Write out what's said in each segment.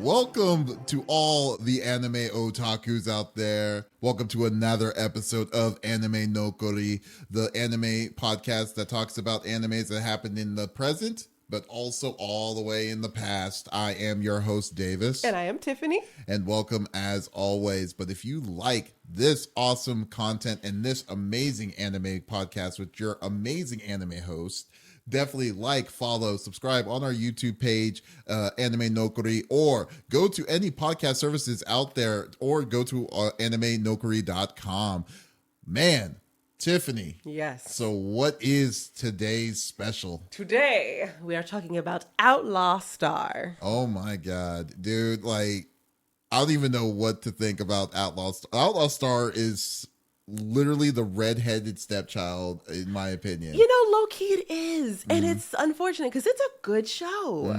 Welcome to all the anime otakus out there. Welcome to another episode of Anime no Kori, the anime podcast that talks about animes that happened in the present, but also all the way in the past. I am your host, Davis. And I am Tiffany. And welcome as always. But if you like this awesome content and this amazing anime podcast with your amazing anime host, definitely like, follow, subscribe on our YouTube page, Anime no Kori, or go to any podcast services out there, or go to animenokori.com. Man, Tiffany. Yes. So what is today's special? Today, we are talking about Outlaw Star. Oh my God, dude. Like, I don't even know what to think about Outlaw Star. Outlaw Star is literally the redheaded stepchild, in my opinion. You know, low-key it is. And it's unfortunate because it's a good show.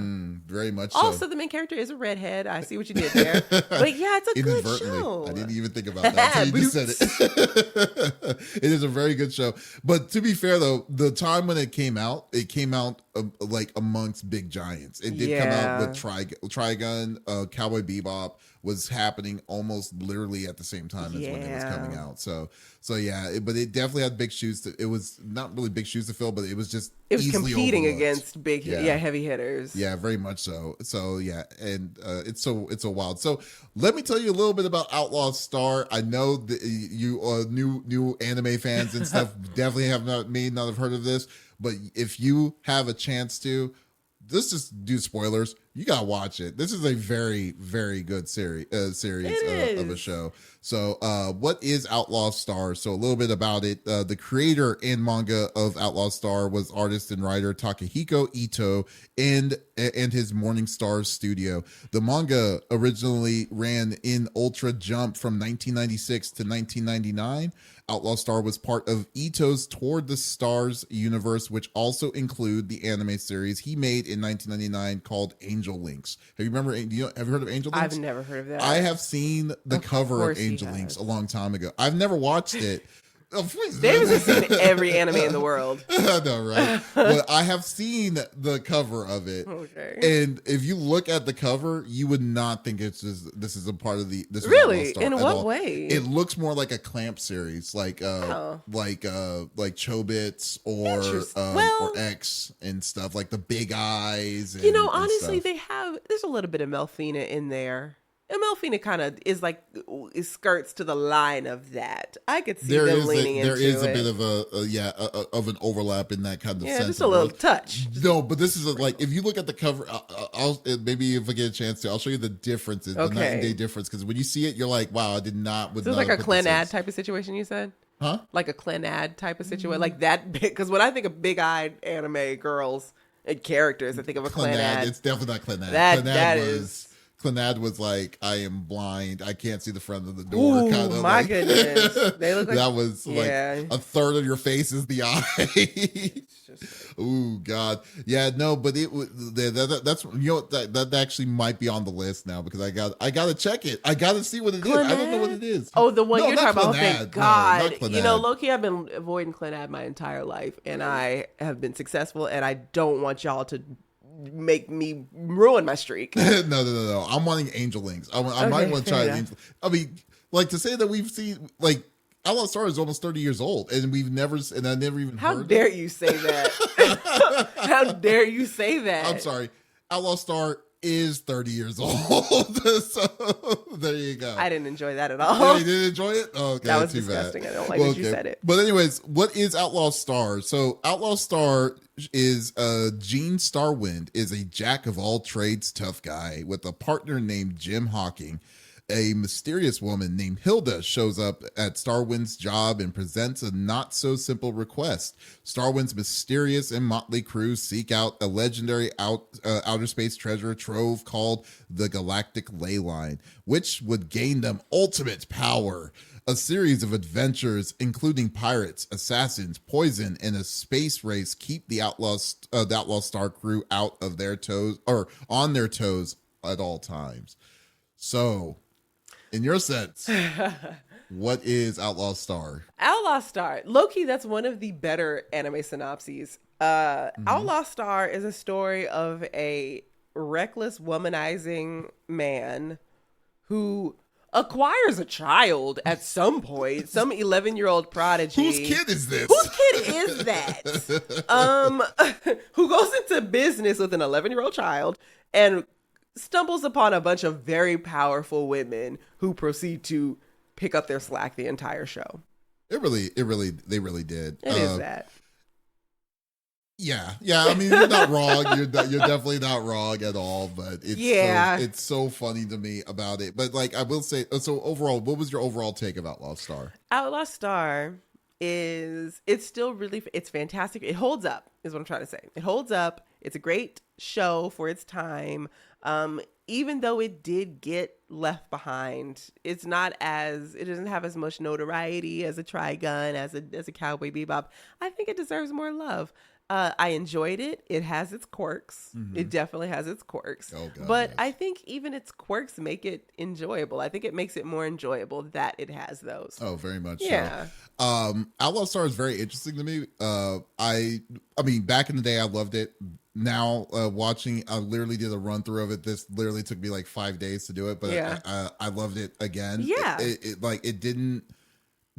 Very much so. Also, the main character is a redhead. I see what you did there. But yeah, it's a good show. I didn't even think about that until you just said it. It is a very good show. But to be fair, though, the time when it came out like amongst big giants. It did come out with Trigun, Cowboy Bebop was happening almost literally at the same time as when it was coming out. So yeah, but it definitely had big shoes. It was not really big shoes to fill, but it was just competing overlooked against big, heavy hitters. Yeah, very much so. So yeah, and it's so wild. So let me tell you a little bit about Outlaw Star. I know that you new anime fans and stuff definitely may not have heard of this, but if you have a chance to, let's just do spoilers. You gotta watch it. This is a very, very good series of a show. So what is Outlaw Star? So a little bit about it. The creator and manga of Outlaw Star was artist and writer Takehiko Ito and his Morning Star studio. The manga originally ran in Ultra Jump from 1996 to 1999. Outlaw Star was part of Ito's Toward the Stars universe, which also include the anime series he made in 1999 called Angel Links. Have you heard of Angel Links? I've never heard of that. I have seen the cover of Angel Links a long time ago. I've never watched it. Davis has seen every anime in the world. I know, right? But I have seen the cover of it. Okay. And if you look at the cover, you would not think this is a part of this. Really? Star In at what all. way? It looks more like a Clamp series, like Chobits or X and stuff, like the big eyes. And, honestly, there's a little bit of Melfina in there. And Melfina kind of is like, it skirts to the line of that. I could see them leaning into it. There is a bit of an overlap in that kind of sense. Yeah, just a little touch. No, but this is like, if you look at the cover, I'll maybe if I get a chance to, I'll show you the differences, the night and day difference. Because when you see it, you're like, wow, I did not. So it's like a Clan-Ad type of situation, you said? Huh? Like a Clan-Ad type of situation? Like that big? Because when I think of big-eyed anime girls and characters, I think of a Clan-Ad. It's definitely not Clan-Ad. That is... Clanad was like, I am blind. I can't see the front of the door. Ooh, my goodness. They look like... That was like a third of your face is the eye. Ooh, God. Yeah, no, but it was that's that actually might be on the list now because I got to check it. I got to see what it is. I don't know what it is. Oh, the one you're talking about. Oh, thank God. No, low-key, I've been avoiding Clanad my entire life, and I have been successful, and I don't want y'all to make me ruin my streak. No. I'm wanting Angel Links. I might want to try Angel. I mean, like, to say that we've seen, like, Outlaw Star is almost 30 years old, and I never even How heard dare it. You say that? How dare you say that? I'm sorry. Outlaw Star is 30 years old. So there you go. I didn't enjoy that at all. Yeah, you didn't enjoy it? Oh, okay, that was too disgusting. bad. I don't like that you said it. But anyways, what is Outlaw Star? So Outlaw Star is Gene Starwind is a jack of all trades tough guy with a partner named Jim Hawking. A mysterious woman named Hilda shows up at Starwind's job and presents a not-so-simple request. Starwind's mysterious and motley crew seek out a legendary outer space treasure trove called the Galactic Ley Line, which would gain them ultimate power. A series of adventures, including pirates, assassins, poison, and a space race, keep the Outlaw Star crew out of their toes, or on their toes at all times. So, in your sense, what is Outlaw Star? Outlaw Star. Low-key, that's one of the better anime synopses. Outlaw Star is a story of a reckless, womanizing man who acquires a child at some point, some 11-year-old prodigy. Whose kid is this? Whose kid is that? Who goes into business with an 11-year-old child and stumbles upon a bunch of very powerful women who proceed to pick up their slack the entire show. They really did. It is that. Yeah. I mean, you're not wrong. You're definitely not wrong at all. But it's so funny to me about it. But like, I will say, so overall, what was your overall take of Outlaw Star? Outlaw Star it's still really, it's fantastic. It holds up, is what I'm trying to say. It holds up. It's a great show for its time. Even though it did get left behind, it doesn't have as much notoriety as a Trigun, as a Cowboy Bebop. I think it deserves more love. I enjoyed it. It has its quirks. Mm-hmm. It definitely has its quirks. Oh, God, but yes. I think even its quirks make it enjoyable. I think it makes it more enjoyable that it has those. Oh, very much so. Outlaw Star is very interesting to me. I mean, back in the day, I loved it. Now, watching, I literally did a run through of it. This literally took me like 5 days to do it, but I loved it again. Yeah. It didn't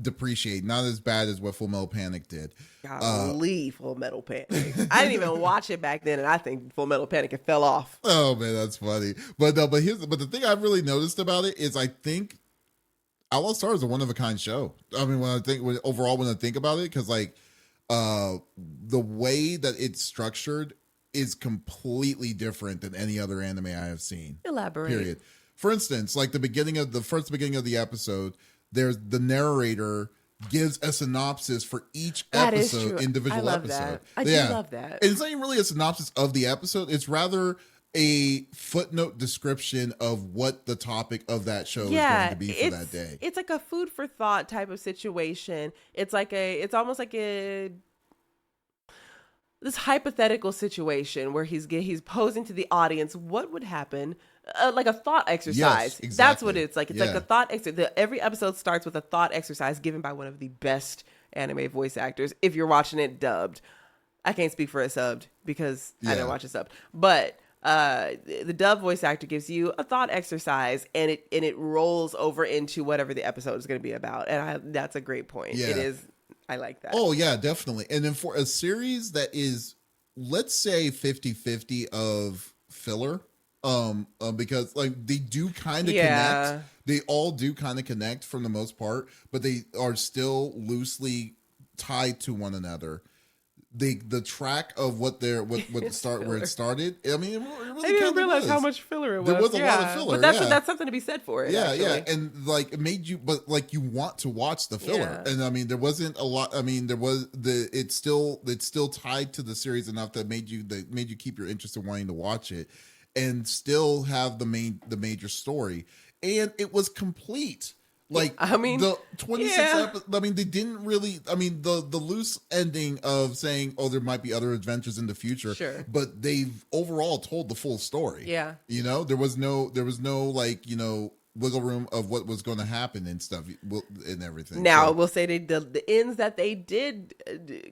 depreciate, not as bad as what Full Metal Panic did. Golly, Full Metal Panic. I didn't even watch it back then, and I think Full Metal Panic, it fell off. Oh man, that's funny. But the thing I've really noticed about it is I think Outlaw Star is a one of a kind show. I mean, when I think about it, because like the way that it's structured is completely different than any other anime I have seen. Elaborate. Period. For instance, like the beginning of the episode, there's the narrator gives a synopsis for each episode, individual episode. I do love that. And it's not even really a synopsis of the episode. It's rather a footnote description of what the topic of that show is going to be for that day. It's like a food for thought type of situation. It's almost like this hypothetical situation where he's posing to the audience what would happen, like a thought exercise. Yes, exactly. That's what it's like. It's like a thought exercise. Every episode starts with a thought exercise given by one of the best anime voice actors. If you're watching it dubbed, I can't speak for a subbed because I didn't watch it subbed. But the dub voice actor gives you a thought exercise, and it rolls over into whatever the episode is going to be about. And that's a great point. Yeah. It is. I like that. Oh, yeah, definitely. And then for a series that is, let's say 50-50 of filler, because like they do kind of connect. They all do kind of connect for the most part, but they are still loosely tied to one another. The track of where it started. I mean, it really I didn't realize how much filler it was. There was a lot of filler, but that's something to be said for it. Yeah, and like it made you, but like you want to watch the filler. And I mean, there wasn't a lot. I mean, it's still tied to the series enough that made you keep your interest in wanting to watch it, and still have the major story, and it was complete. Like, I mean, the 26 episodes, I mean, they didn't really, I mean, the loose ending of saying, oh, there might be other adventures in the future. Sure. But they've overall told the full story. Yeah. You know, there was no like, you know, wiggle room of what was going to happen and stuff and everything. Now, we'll say the ends that they did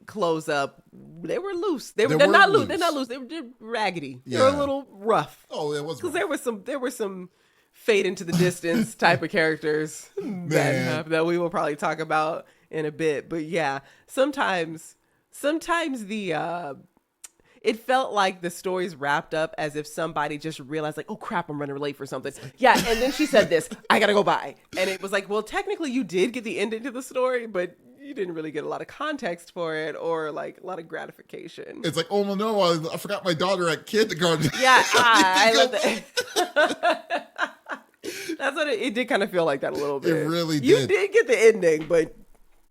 close up, they were loose. They're not loose. They're not loose. They were raggedy. Yeah. They were a little rough. Oh, it was because there were some fade into the distance type of characters that we will probably talk about in a bit. But yeah, sometimes the it felt like the stories wrapped up as if somebody just realized like, oh crap, I'm running late for something. Yeah, and then she said this, I gotta go by. And it was like, well, technically you did get the ending to the story, but you didn't really get a lot of context for it or like a lot of gratification. It's like, oh no, I forgot my daughter at kindergarten. Yeah, I love that. That's what it did kind of feel like that a little bit. It really did. You did get the ending, but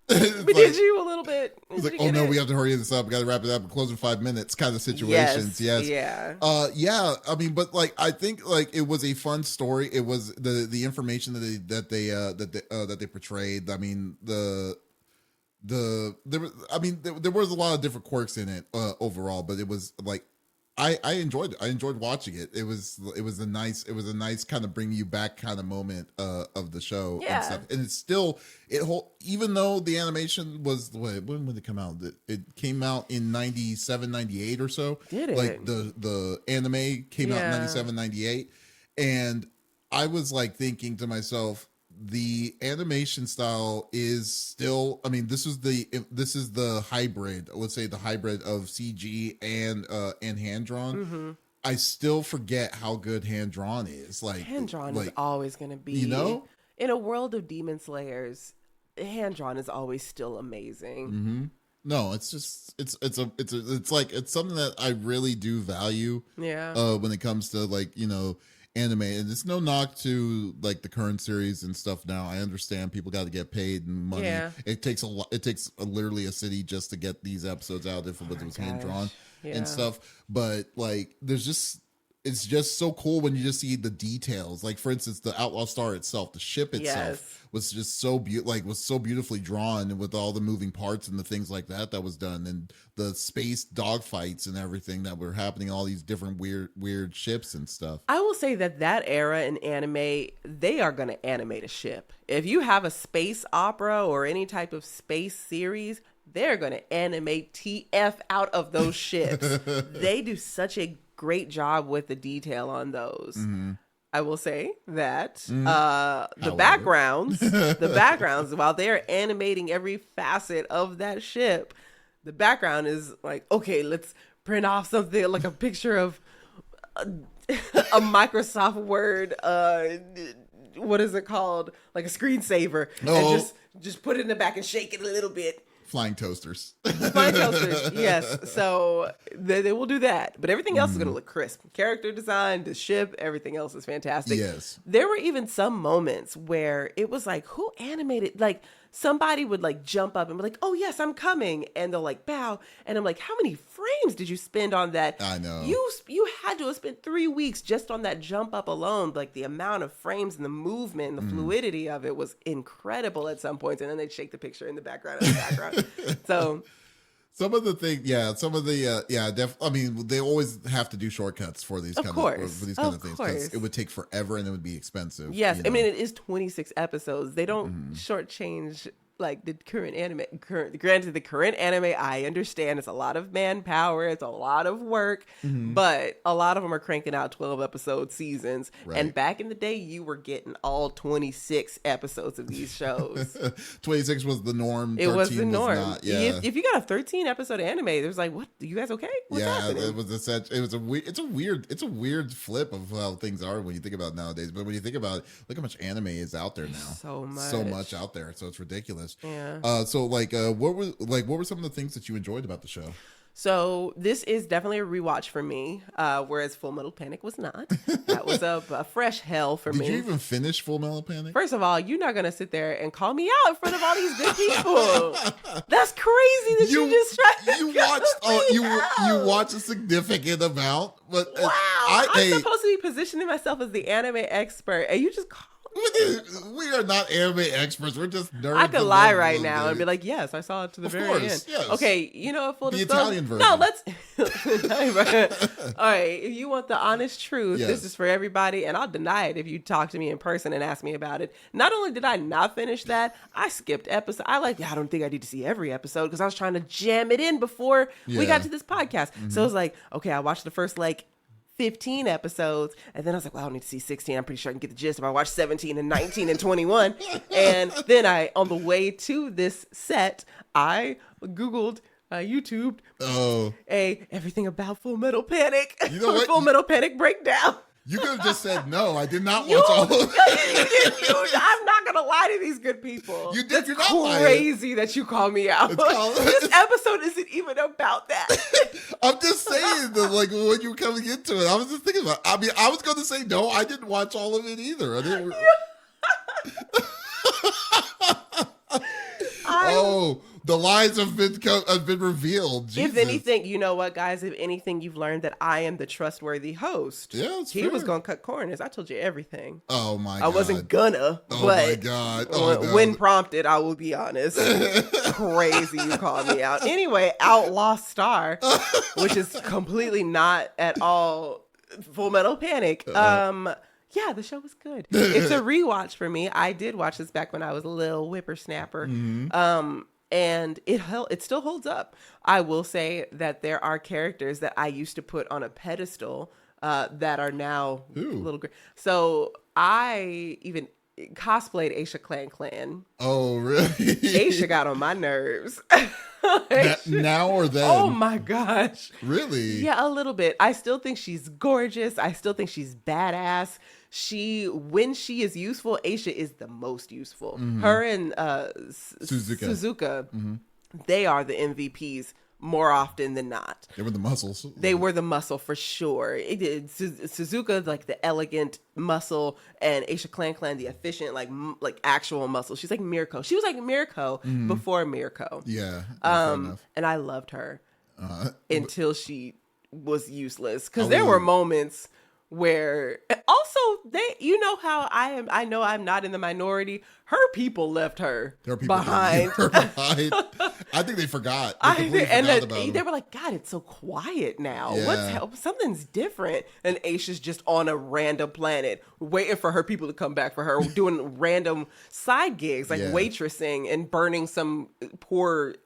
did you a little bit? It's like, oh no, we have to hurry this up. We got to wrap it up and close in 5 minutes kind of situations. Yes. Yeah. I mean, but like, I think like it was a fun story. It was the information that they portrayed. I mean, there was a lot of different quirks in it overall, but it was like I enjoyed it. I enjoyed watching it. It was a nice kind of bring you back kind of moment of the show and Yeah. stuff. And it's still even though the animation was when did it come out? It came out in 97, 98 or so. Did it? Like the anime came out in 97, 98. And I was like thinking to myself, the animation style is still, I mean, this is the hybrid, let's say the hybrid of CG and hand drawn. Mm-hmm. I still forget how good hand drawn is. Like Hand drawn is always going to be, you know, in a world of demon slayers, hand drawn is always still amazing. Mm-hmm. No, it's just it's something that I really do value. Yeah. When it comes to like, you know, anime, and it's no knock to like the current series and stuff. Now I understand people got to get paid and money. Yeah. It takes a lot. It takes literally a city just to get these episodes out if it was hand drawn and stuff. But like, it's just so cool when you just see the details. Like for instance, the Outlaw Star itself, the ship itself was just so beautifully drawn, and with all the moving parts and the things like that was done, and the space dogfights and everything that were happening, all these different weird ships and stuff. I will say that era in anime, they are going to animate a ship. If you have a space opera or any type of space series, they're going to animate TF out of those ships. They do such a great job with the detail on those. Mm-hmm. I will say that the backgrounds, while they're animating every facet of that ship, the background is like, okay, let's print off something like a picture of a Microsoft Word, what is it called? Like a screensaver. Oh. And just put it in the back and shake it a little bit. Flying toasters. Flying toasters, yes. So they will do that. But everything else is going to look crisp. Character design, the ship, everything else is fantastic. Yes. There were even some moments where it was like, who animated? Like, somebody would like jump up and be like, oh, yes, I'm coming. And they'll like bow. And I'm like, how many frames did you spend on that? I know. You had to have spent 3 weeks just on that jump up alone. Like the amount of frames and the movement and the fluidity of it was incredible at some points. And then they'd shake the picture in the background. So some of the things, I mean, they always have to do shortcuts for these kind of things because it would take forever and it would be expensive. Yes, you know? I mean, it is 26 episodes. They don't shortchange like the current anime. Granted, the current anime, I understand it's a lot of manpower, it's a lot of work, but a lot of them are cranking out 12 episode seasons. Right. And back in the day, you were getting all 26 episodes of these shows. 26 was the norm. It was the norm. Not, yeah. If you got a 13 episode anime, there's like, what? You guys okay? What's happening? It's a weird flip of how things are when you think about it nowadays. But when you think about it, look how much anime is out there now. So much out there. So it's ridiculous. Yeah. So what were some of the things that you enjoyed about the show? So this is definitely a rewatch for me, whereas Full Metal Panic was not. That was a fresh hell for me. Did you even finish Full Metal Panic? First of all, you're not going to sit there and call me out in front of all these good people. That's crazy that you just tried to you watched a significant amount. But wow. I'm supposed to be positioning myself as the anime expert, and you just call. We are not anime experts. We're just nerds. I could lie right now and be like, yes, I saw it to the very end. Yes. Okay, you know, full the disclosure. Italian version. No, let's. All right, if you want the honest truth, this is for everybody, and I'll deny it if you talk to me in person and ask me about it. Not only did I not finish that, I skipped episodes. I don't think I need to see every episode because I was trying to jam it in before we got to this podcast. So it was like, okay, I watched the first 15 episodes, and then I was like, well, I don't need to see 16. I'm pretty sure I can get the gist if I watch 17 and 19 and 21. And then on the way to this set, I Googled, YouTubed everything about Full Metal Panic. You know what? Full Metal Panic breakdown. You could have just said, no, I did not watch all of it. I'm not going to lie to these good people. You did. It's crazy that you call me out. This episode isn't even about that. I'm just saying, when you were coming into it, I was just thinking about it. I mean, I was going to say, no, I didn't watch all of it either. I didn't. The lies have been revealed. Jesus. If anything, you know what, guys? If anything, you've learned that I am the trustworthy host. Yeah, it's he fair. was gonna cut corners. I told you everything. Oh my god! I wasn't gonna. Oh but my god! Oh, no. When prompted, I will be honest. Crazy, you called me out. Anyway, Outlaw Star, which is completely not at all Full Metal Panic. Yeah, the show was good. It's a rewatch for me. I did watch this back when I was a little whippersnapper. Mm-hmm. And it still holds up. I will say that there are characters that I used to put on a pedestal that are now a little great. So I even cosplayed Aisha Clan. Oh, really? Aisha got on my nerves. Now or then? Oh my gosh. Really? Yeah, a little bit. I still think she's gorgeous. I still think she's badass. When she is useful, Aisha is the most useful. Mm-hmm. Her and Suzuka. Mm-hmm. They are the MVPs more often than not. They were the muscles. They were the muscle for sure. It did Suzuka like the elegant muscle, and Aisha Clan the efficient like actual muscle. She's like Mirko. She was like Mirko before Mirko. Yeah. And I loved her until she was useless, because there were moments where also you know how I know I'm not in the minority. Her people left her behind. I think they forgot. They were like, God, it's so quiet now. Yeah. Something's different. And Aisha's just on a random planet waiting for her people to come back for her, doing random side gigs like waitressing and burning some poor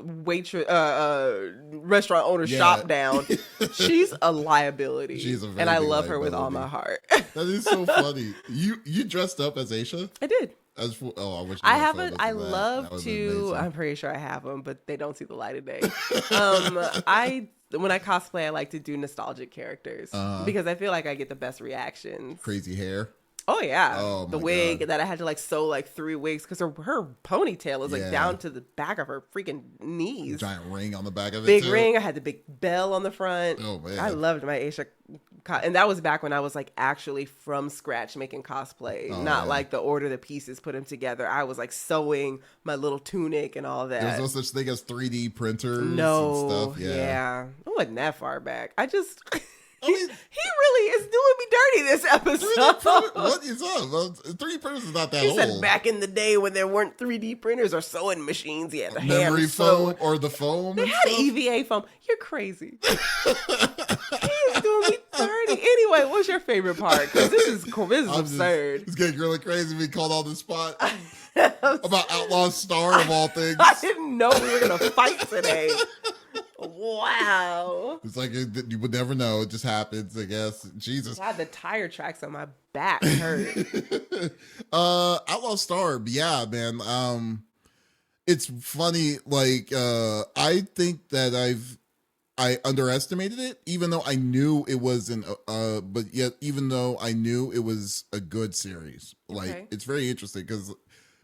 restaurant owner shop down. She's a liability. She's a very and I big love her with liability. all my heart. That is so funny. You dressed up as Aisha? I did. I wish I haven't. I That love would've been to. amazing. I'm pretty sure I have them, but they don't see the light of day. When I cosplay, I like to do nostalgic characters because I feel like I get the best reactions. Crazy hair. Oh yeah, Oh, the my wig God. that I had to like sew like 3 wigs because her ponytail is like Yeah. down to the back of her freaking knees. Giant ring on the back of it. Big too. ring. I had the big bell on the front. Oh, man. I loved my Aisha, and that was back when I was like actually from scratch making cosplay, not yeah. like the order the pieces, put them together. I was like sewing my little tunic and all that. There's no such thing as 3D printers No, and stuff. Yeah. I wasn't that far back. I just. I mean, he really is doing me dirty this episode. What is up? 3D printers is not that He old. said back in the day when there weren't 3D printers or sewing machines, you had to Memory hand foam sew. or the foam. They and had stuff? EVA foam. You're crazy. He is doing me dirty. Anyway, what's your favorite part? Because this is absurd. It's getting really crazy. We called on the spot about Outlaw Star of all things. I didn't know we were going to fight today. Wow. It's like you would never know. It just happens, I guess. Jesus. God, the tire tracks on my back hurt. Outlaw Star, yeah, man. It's funny. Like, I think that I underestimated it, even though I knew it wasn't. But yet, even though I knew it was a good series, like Okay. it's very interesting because.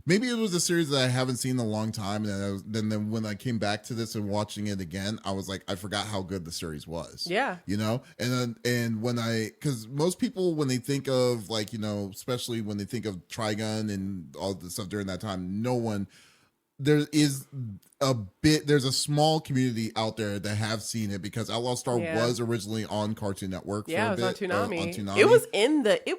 Maybe it was a series that I haven't seen in a long time, and then when I came back to this and watching it again, I was like, I forgot how good the series was. Yeah, you know, and when because most people when they think of like especially when they think of Trigun and all the stuff during that time, there's a small community out there that have seen it because Outlaw Star was originally on Cartoon Network. Yeah, for a it was bit, on Toonami. on Toonami. It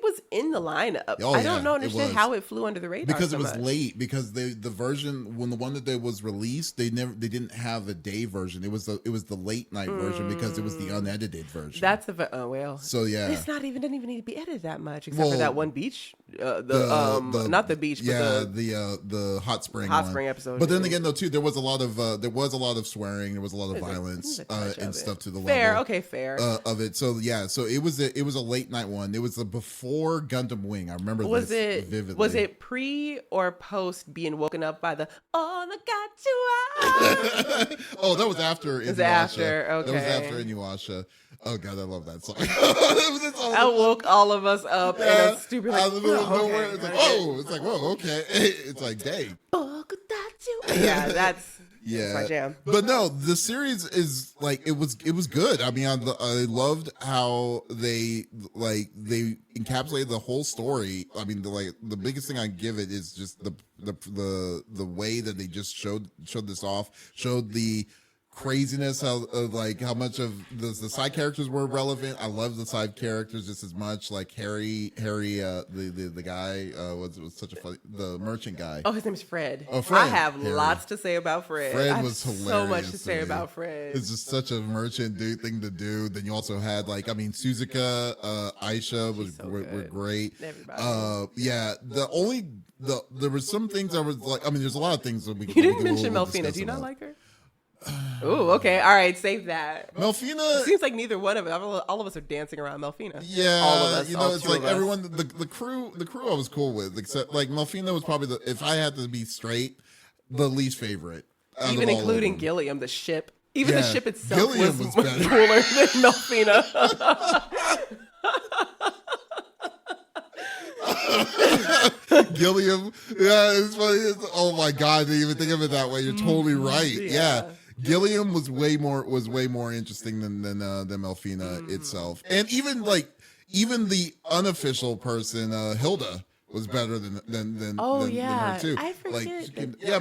was in the lineup. Oh, I don't yeah, understand how it flew under the radar because so it was much. late because the version when the one that was released they didn't have a day version. It was the late night version because it was the unedited version. That's the so yeah. It's not even didn't even need to be edited that much except for that one beach. Not the beach, yeah, but the hot spring episode. But then again, though, too, there was a lot of swearing, there was a lot of violence and stuff to the level. Fair. Of it. So yeah, so it was a late night one. It was before Gundam Wing. I remember this vividly. Was it pre or post being woken up by the "Oh, I got you"? Oh, that was after. It was after. Okay. That was after Inuyasha. Oh God, I love that song. I woke all of us up in a stupid out of the middle of okay, nowhere. It's like, whoa, it's like, whoa, okay. It's like, dang. Yeah, Yeah, my jam. But no, the series is like it was good. I mean, I loved how they encapsulated the whole story. I mean, the biggest thing I give it is just the way that they just showed this off, showed the craziness of like how much of the side characters were relevant. I love the side characters just as much, like Harry the guy was such a funny, the merchant guy. Oh, his name is Fred. Oh, Fred. I have Harry. Lots to say about Fred. Fred was hilarious. So much to say about Fred. It's just such a merchant thing to do. Then you also had like, I mean, Suzuka, Aisha were great. Everybody. Yeah. There were some things I was like, I mean, there's a lot of things that we You didn't mention Melfina. Do you not like her? Oh, okay. All right. Save that. Melfina. It seems like neither one of us. All of us are dancing around Melfina. Yeah. All of us. You know, it's like everyone, the crew I was cool with, except like Melfina was probably if I had to be straight, the least favorite. Even including Gilliam, the ship. Even the ship itself Gilliam was better. cooler than Melfina. Gilliam, yeah, it's funny. Oh my god, I didn't even think of it that way. You're totally right. Yeah. Gilliam was way more interesting than Melfina itself, and even the unofficial person, Hilda, was better than her too. I forget.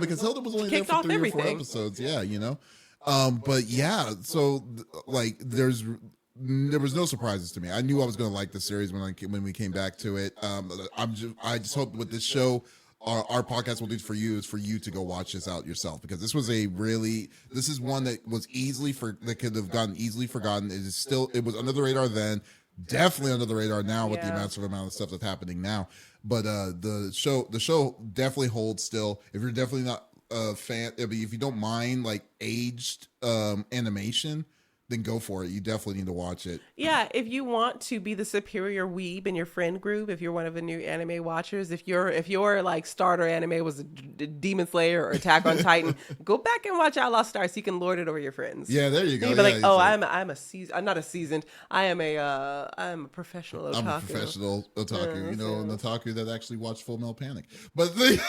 Because Hilda was only there for 3 or 4 episodes. Yeah, you know, but yeah, so like there was no surprises to me. I knew I was going to like the series when we came back to it. I just hope with this show, our podcast will do for you is for you to go watch this out yourself, because this is one that was that could have gotten easily forgotten. It was under the radar then, definitely under the radar now with the massive amount of stuff that's happening now. But the show definitely holds still. If you're definitely not a fan, if you don't mind like aged animation, then go for it. You definitely need to watch it. Yeah, if you want to be the superior weeb in your friend group, if you're one of the new anime watchers, if your like starter anime was Demon Slayer or Attack on Titan, go back and watch Outlaw Star so you can lord it over your friends. Yeah, there you go. You'd be like, oh, I'm not a seasoned. I'm a professional otaku. I'm a professional otaku. You know, an otaku that actually watched Full Metal Panic. But the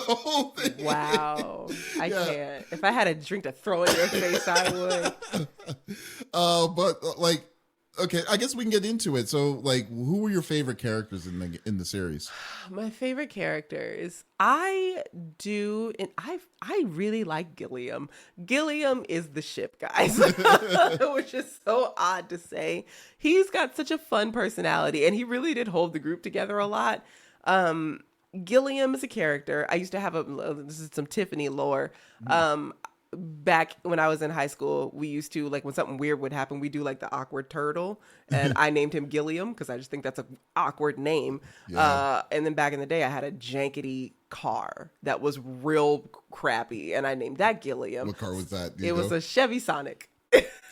whole thing. Wow, I can't. If I had a drink to throw in your face, I would. But like, okay, I guess we can get into it. So, like, who were your favorite characters in the series? My favorite characters, I really like Gilliam. Gilliam is the ship, guys, which is so odd to say. He's got such a fun personality, and he really did hold the group together a lot. Gilliam is a character. I used to have this is some Tiffany lore. Back when I was in high school, we used to, like, when something weird would happen, we do like the awkward turtle, and I named him Gilliam because I just think that's an awkward name. Yeah. And then back in the day, I had a jankety car that was real crappy, and I named that Gilliam. What car was that? It was a Chevy Sonic.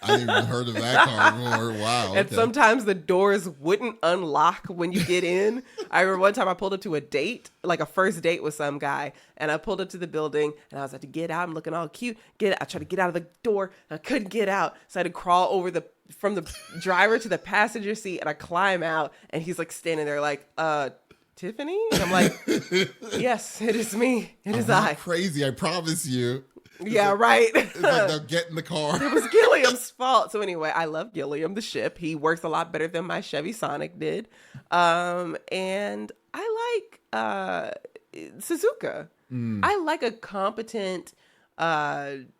I didn't even heard of that car before. Wow. And sometimes the doors wouldn't unlock when you get in. I remember one time I pulled up to a date, like a first date with some guy, and I pulled up to the building, and I was like, to get out, I'm looking all cute. I tried to get out of the door, and I couldn't get out, so I had to crawl over from the driver to the passenger seat, and I climb out, and he's like standing there like, Tiffany? And I'm like, yes, it is me. It is I. Crazy, I promise you. Yeah, right. It's like, now get in the car. It was Gilliam's fault. So anyway, I love Gilliam, the ship. He works a lot better than my Chevy Sonic did. And I like Suzuka. I like a competent,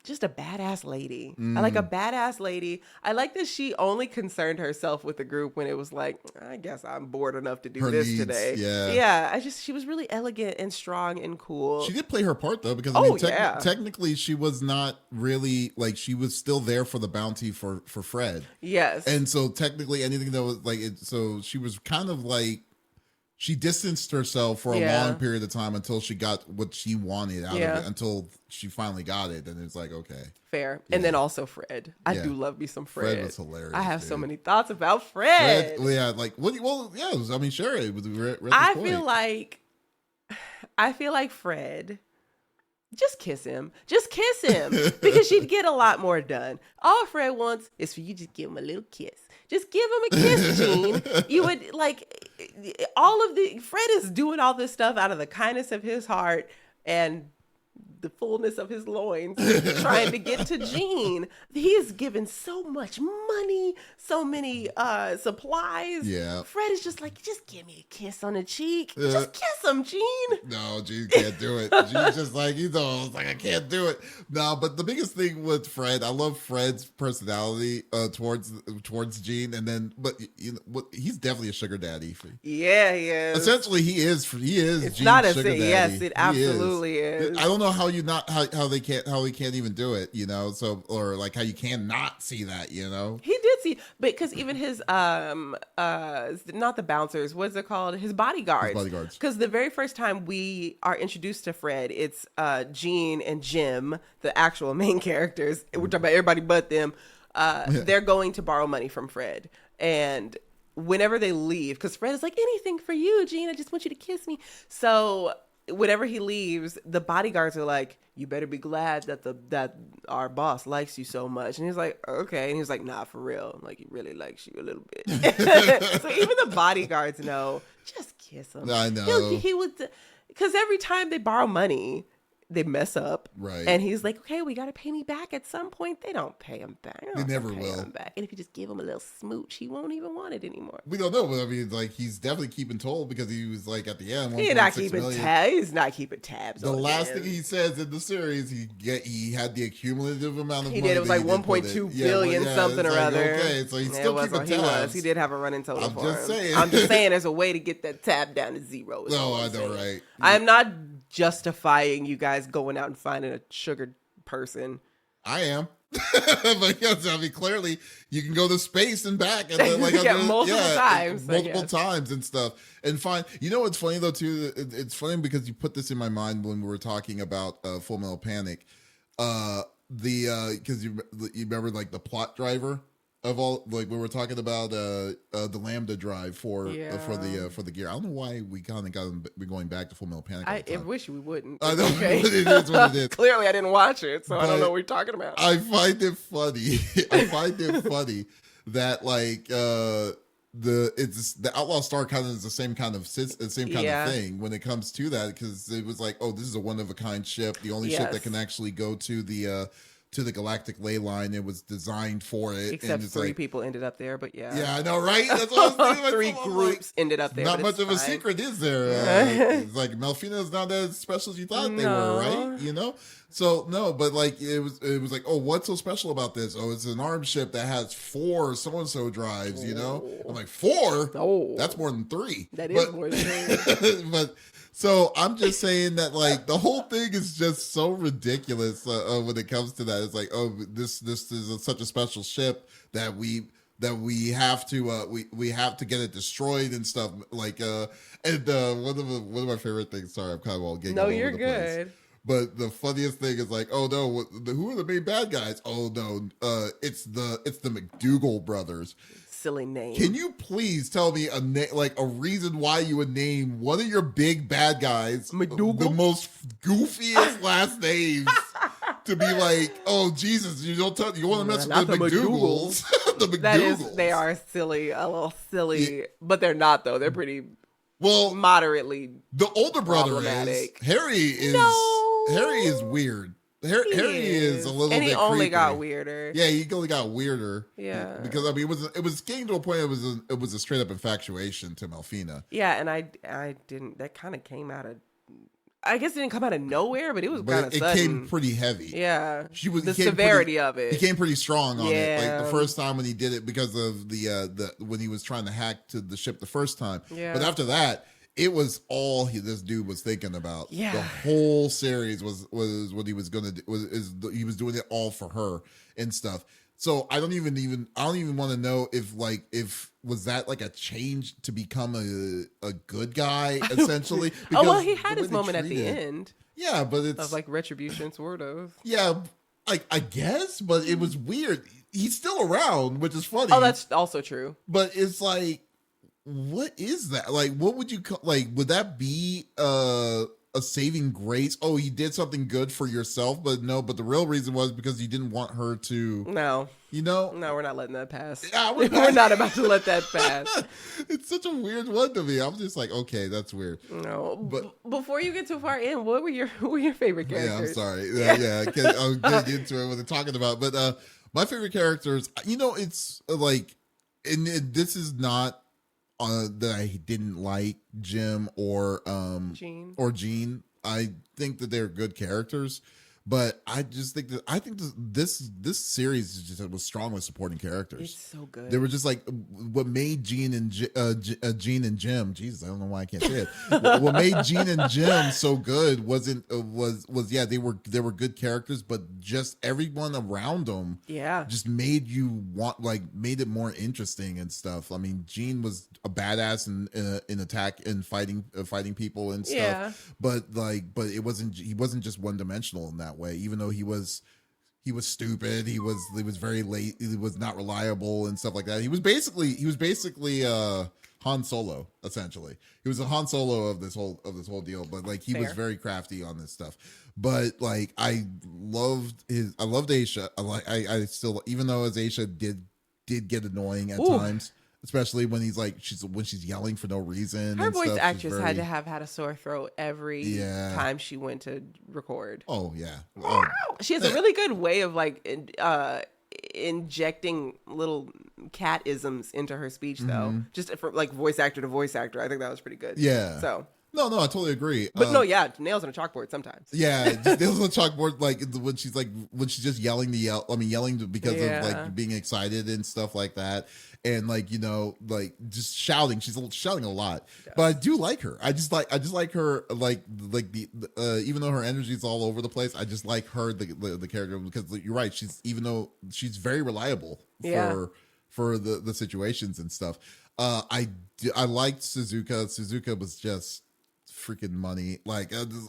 just a badass lady. I like a badass lady. I like that she only concerned herself with the group when it was like, I guess I'm bored enough to do Her this needs, today. Yeah. She was really elegant and strong and cool. She did play her part though, because technically she was not really, like, she was still there for the bounty for Fred. Yes. And so technically anything that was like it, so she was kind of like, she distanced herself for a long period of time until she got what she wanted out of it, until she finally got it. And it's like, okay. Fair. Yeah. And then also Fred. I do love me some Fred. Fred was hilarious. I have so many thoughts about Fred. I mean, sure. It was I feel like Fred, just kiss him. Just kiss him. Because you'd get a lot more done. All Fred wants is for you to give him a little kiss. Just give him a kiss, Gene. You would Fred is doing all this stuff out of the kindness of his heart, and the fullness of his loins trying to get to Jean. He is given so much money, so many supplies. Yeah. Fred is just like, just give me a kiss on the cheek. Just kiss him, Jean. No, Jean can't do it. Jean's just like, he's almost like, I can't do it. No, but the biggest thing with Fred, I love Fred's personality towards Jean, and then, but you know, he's definitely a sugar daddy. Yeah, he is. Essentially, he is. It's Jean's not a sugar daddy. Yes, it absolutely is. I don't know how he can't even do it. You know, so or like how you cannot see that. You know, he did see, because even his not the bouncers, what's it called? His bodyguards. Because the very first time we are introduced to Fred, it's Jean and Jim, the actual main characters. We're talking about everybody but them. They're going to borrow money from Fred, and whenever they leave, because Fred is like, anything for you, Jean, I just want you to kiss me. So whenever he leaves, the bodyguards are like, you better be glad that our boss likes you so much. And he's like, okay. And he's like, nah, for real, like, he really likes you a little bit. So even the bodyguards know, just kiss him. I know. He would, because every time they borrow money, they mess up. Right. And he's like, okay, we got to pay me back at some point. They don't pay him back. They never will. Him back. And if you just give him a little smooch, he won't even want it anymore. We don't know, but I mean, like, he's definitely keeping toll, because he was like at the end, he's not keeping tabs. He's not keeping tabs. The last thing he says in the series, he had the accumulative amount of money. He did. It was like 1.2 billion something or like, other. Okay, so he's still keeping tabs. He did have a running total. I'm just saying. I'm just saying, there's a way to get that tab down to zero. No, I know, right? I am not justifying you guys going out and finding a sugar person. I am. But yes, I mean, clearly you can go to space and back, and then like multiple times and stuff, and find. You know what's funny though too? It's funny because you put this in my mind when we were talking about Full Metal Panic. Because you remember like the plot driver of all, like we were talking about the Lambda drive for the gear. I don't know why we kind of we're going back to Full Metal Panic. I wish we wouldn't. I know, okay. But it is what it is. Clearly, I didn't watch it, so I don't know what you're talking about. I find it funny. That like the Outlaw Star kind of is the same kind of thing when it comes to that, because it was like, oh, this is a one of a kind ship, the only ship that can actually go to the galactic ley line. It was designed for it. Except three people ended up there, but yeah. Yeah, I know, right? That's what I was thinking. Three groups ended up there. Not much of a secret, is there? It's like Melfina is not as special as you thought they were, right? You know? So no, but like it was like, oh, what's so special about this? Oh, it's an armed ship that has 4 so-and-so drives, you know? I'm like, 4? Oh. That's more than 3. That is more than 3. But so I'm just saying that like the whole thing is just so ridiculous when it comes to that. It's like, oh, this is such a special ship that we have to we have to get it destroyed and stuff, like and one of my favorite things. Sorry, I'm kind of all giggling. No, all you're over the good. place. But the funniest thing is like, oh no, who are the main bad guys? Oh no, it's the McDougal brothers. Silly name. Can you please tell me a reason why you would name one of your big bad guys McDougal? The most goofiest last names to be like, oh Jesus, you want to mess with the McDougals? The McDougals. They are silly, a little silly, but they're not though. They're pretty moderately. The older brother is Harry is weird. Harry is a little bit creepy. And he only got weirder. Yeah, he only got weirder. Yeah. Because I mean it was getting to a point it was a straight up infatuation to Melfina. Yeah, and I didn't, that kind of came out of, I guess it didn't come out of nowhere, but it was kind of sudden. It came pretty heavy. Yeah. The severity of it. He came pretty strong on it. Like the first time when he did it, because of the when he was trying to hack to the ship the first time. Yeah. But after that, it was all this dude was thinking about. Yeah. The whole series was what he was gonna do. He was doing it all for her and stuff. So I don't even want to know if was that like a change to become a good guy essentially. Well, he had his moment at the end. Yeah, but it's of like retribution, sort of. Yeah, I guess, but it was weird. He's still around, which is funny. Oh, that's also true. But it's like, what is that? Like, what would you call? Like, would that be a saving grace. Oh, you did something good for yourself, but no, but the real reason was because you didn't want her to. No. You know? No, we're not letting that pass. Yeah, we're not about to let that pass. It's such a weird one to me. I'm just like, okay, that's weird. No, but before you get too far in, who were your favorite characters? Yeah, I'm sorry. I'll get into it when they're talking about. But my favorite characters, it's like, and this is not that I didn't like Jim or Jean. I think that they're good characters. But I think this series was strong with supporting characters. It's so good. They were just like what made Gene and Jim. Jesus, I don't know why I can't say it. What made Gene and Jim so good was they were good characters, but just everyone around them, just made you made it more interesting and stuff. I mean, Gene was a badass in attack and fighting people and stuff, but he wasn't just one dimensional in that way, even though he was stupid, he was very late, he was not reliable and stuff like that. He was basically Han Solo, essentially. He was a Han Solo of this whole deal, but he was very crafty on this stuff. But I loved Aisha. I still, even though as Aisha did get annoying at times. Especially when she's yelling for no reason. Her voice actress had to have had a sore throat every time she went to record. Oh yeah, she has a really good way of injecting little cat isms into her speech, though. Just for voice actor to voice actor, I think that was pretty good. Yeah. So. No, I totally agree. But nails on a chalkboard sometimes. Yeah, just nails on a chalkboard, when she's just yelling because of being excited and stuff like that, and just shouting. She's shouting a lot, but I do like her. I just like her, even though her energy is all over the place, I just like her the character, because you're right. Even though she's very reliable for the situations and stuff. I liked Suzuka. Suzuka was just freaking money.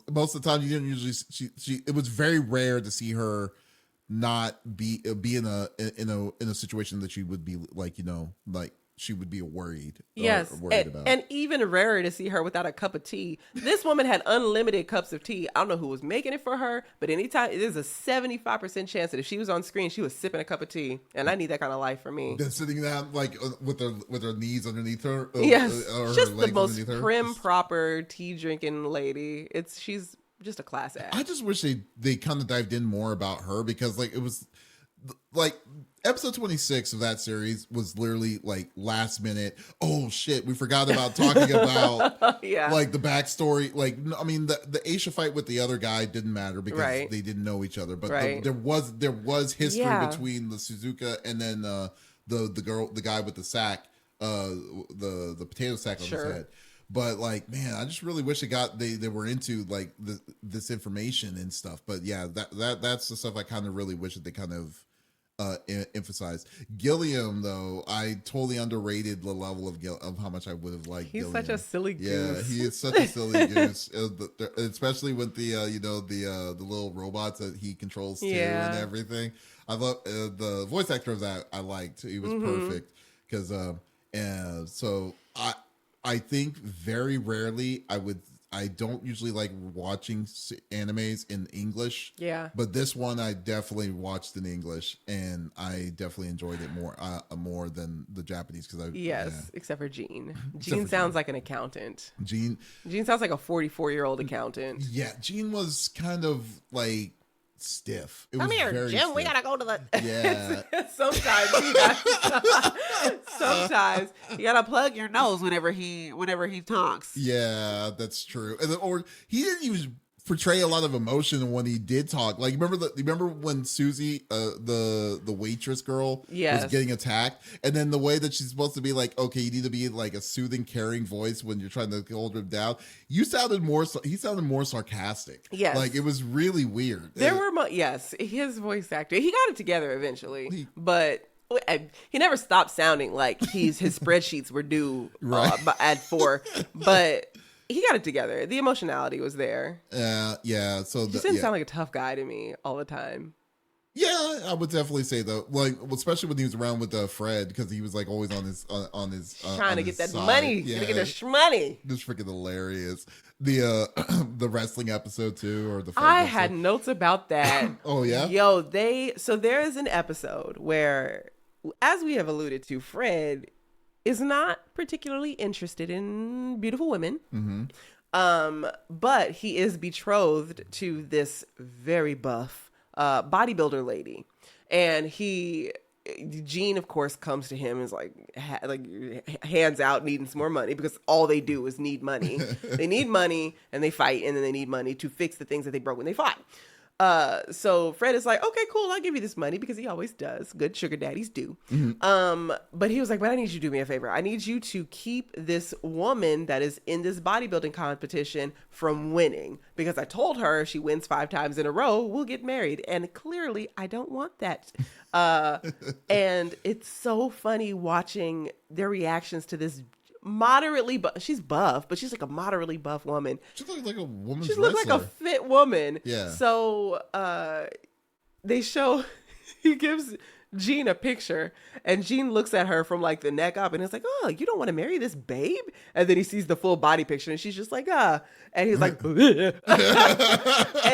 Most of the time, you didn't usually it was very rare to see her not be in a situation that she would be she would be worried. About. And even rarer to see her without a cup of tea. This woman had unlimited cups of tea. I don't know who was making it for her, but anytime, there's a 75% chance that if she was on screen, she was sipping a cup of tea. And I need that kind of life for me. Then sitting down with her knees underneath her. Yes, just the most prim, proper tea drinking lady. She's just a class act. I just wish they kind of dived in more about her, because it was episode 26 of that series was literally last minute. Oh shit, we forgot about talking about the backstory. The Aisha fight with the other guy didn't matter because they didn't know each other. But there was history between the Suzuka and then the guy with the sack, the potato sack on his head. But man, I just really wish they were into this information and stuff. But yeah, that's the stuff I kind of really wish that they kind of emphasized. Gilliam, though, I totally underrated the level of how much I would have liked. He's such a silly goose. Yeah, he is such a silly goose, especially with the little robots that he controls too and everything. I love the voice actor of that. I liked. He was perfect because so I think very rarely I don't usually like watching animes in English. Yeah. But this one I definitely watched in English, and I definitely enjoyed it more than the Japanese, because except for Gene. Gene sounds like an accountant. Gene sounds like a 44-year-old accountant. Yeah, Gene was kind of stiff. Come here, Jim. Stiff. We gotta go to the. Yeah. Sometimes you gotta plug your nose whenever he talks. Yeah, that's true. Or he didn't even portray a lot of emotion when he did talk. Remember when Susie, the waitress girl, was getting attacked, and then the way that she's supposed to be okay, you need to be a soothing, caring voice when you're trying to hold her down. He sounded more sarcastic. Yes, it was really weird. There were his voice actor. He got it together eventually, but he never stopped sounding like his spreadsheets were due at 4, but. He got it together. The emotionality was there. Yeah. So he just didn't sound like a tough guy to me all the time. Yeah, I would definitely say though, like especially when he was around with Fred, because he was like always on his Trying on to his get that side. money. Yeah, Gonna get their money. just freaking hilarious. The the wrestling episode too, or the fight I episode. had notes about that. Oh yeah, Yo, so there is an episode where, as we have alluded to, Fred is not particularly interested in beautiful women. But he is betrothed to this very buff bodybuilder lady, and Gene, of course, comes to him and is like hands out needing some more money, because all they do is need money. They need money and they fight, and then they need money to fix the things that they broke when they fought. So Fred is like, okay, cool, I'll give you this money, because he always does. Good sugar daddies do. But he was like, but I need you to do me a favor. I need you to keep this woman that is in this bodybuilding competition from winning, because I told her if she wins 5 times in a row, we'll get married. And clearly I don't want that. And it's so funny watching their reactions to this moderately, but she's buff, but she's like a moderately buff woman. she looked like a woman's She looks like a fit woman. Yeah. So they show, he gives Gene a picture, and Gene looks at her from like the neck up, and it's like, oh, you don't want to marry this babe? And then he sees the full body picture, and she's just like, and he's like, and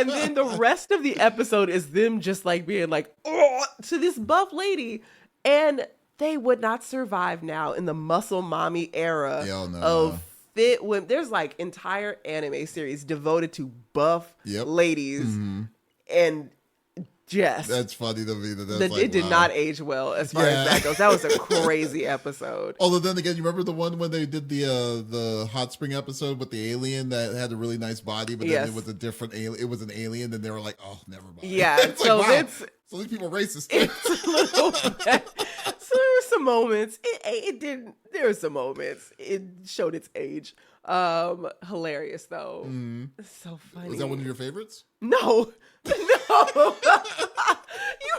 then the rest of the episode is them just like being like, oh, to this buff lady. And they would not survive now in the muscle mommy era Hell no. of fit women. There's like entire anime series devoted to buff ladies, and just That's funny to me. it did not age well as far as that goes. That was a crazy episode. Although then again, you remember the one when they did the hot spring episode with the alien that had a really nice body, but then it was a different alien. It was an alien, and they were like, "Oh, never mind." Yeah, it's so like, wow, it's so these people are racist. it's a little bit. So there were some moments. It didn't. There were some moments. It showed its age. Hilarious though. So funny. Was that one of your favorites? No. You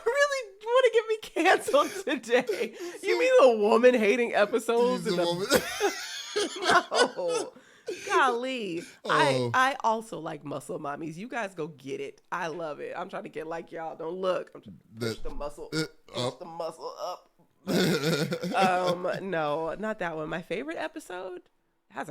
really want to get me canceled today? You mean the woman hating episodes? No. Golly. I also like muscle mommies. You guys go get it. I love it. I'm trying to get like y'all. Don't look. I'm trying to push the muscle. Push the muscle up. No, not that one. My favorite episode that's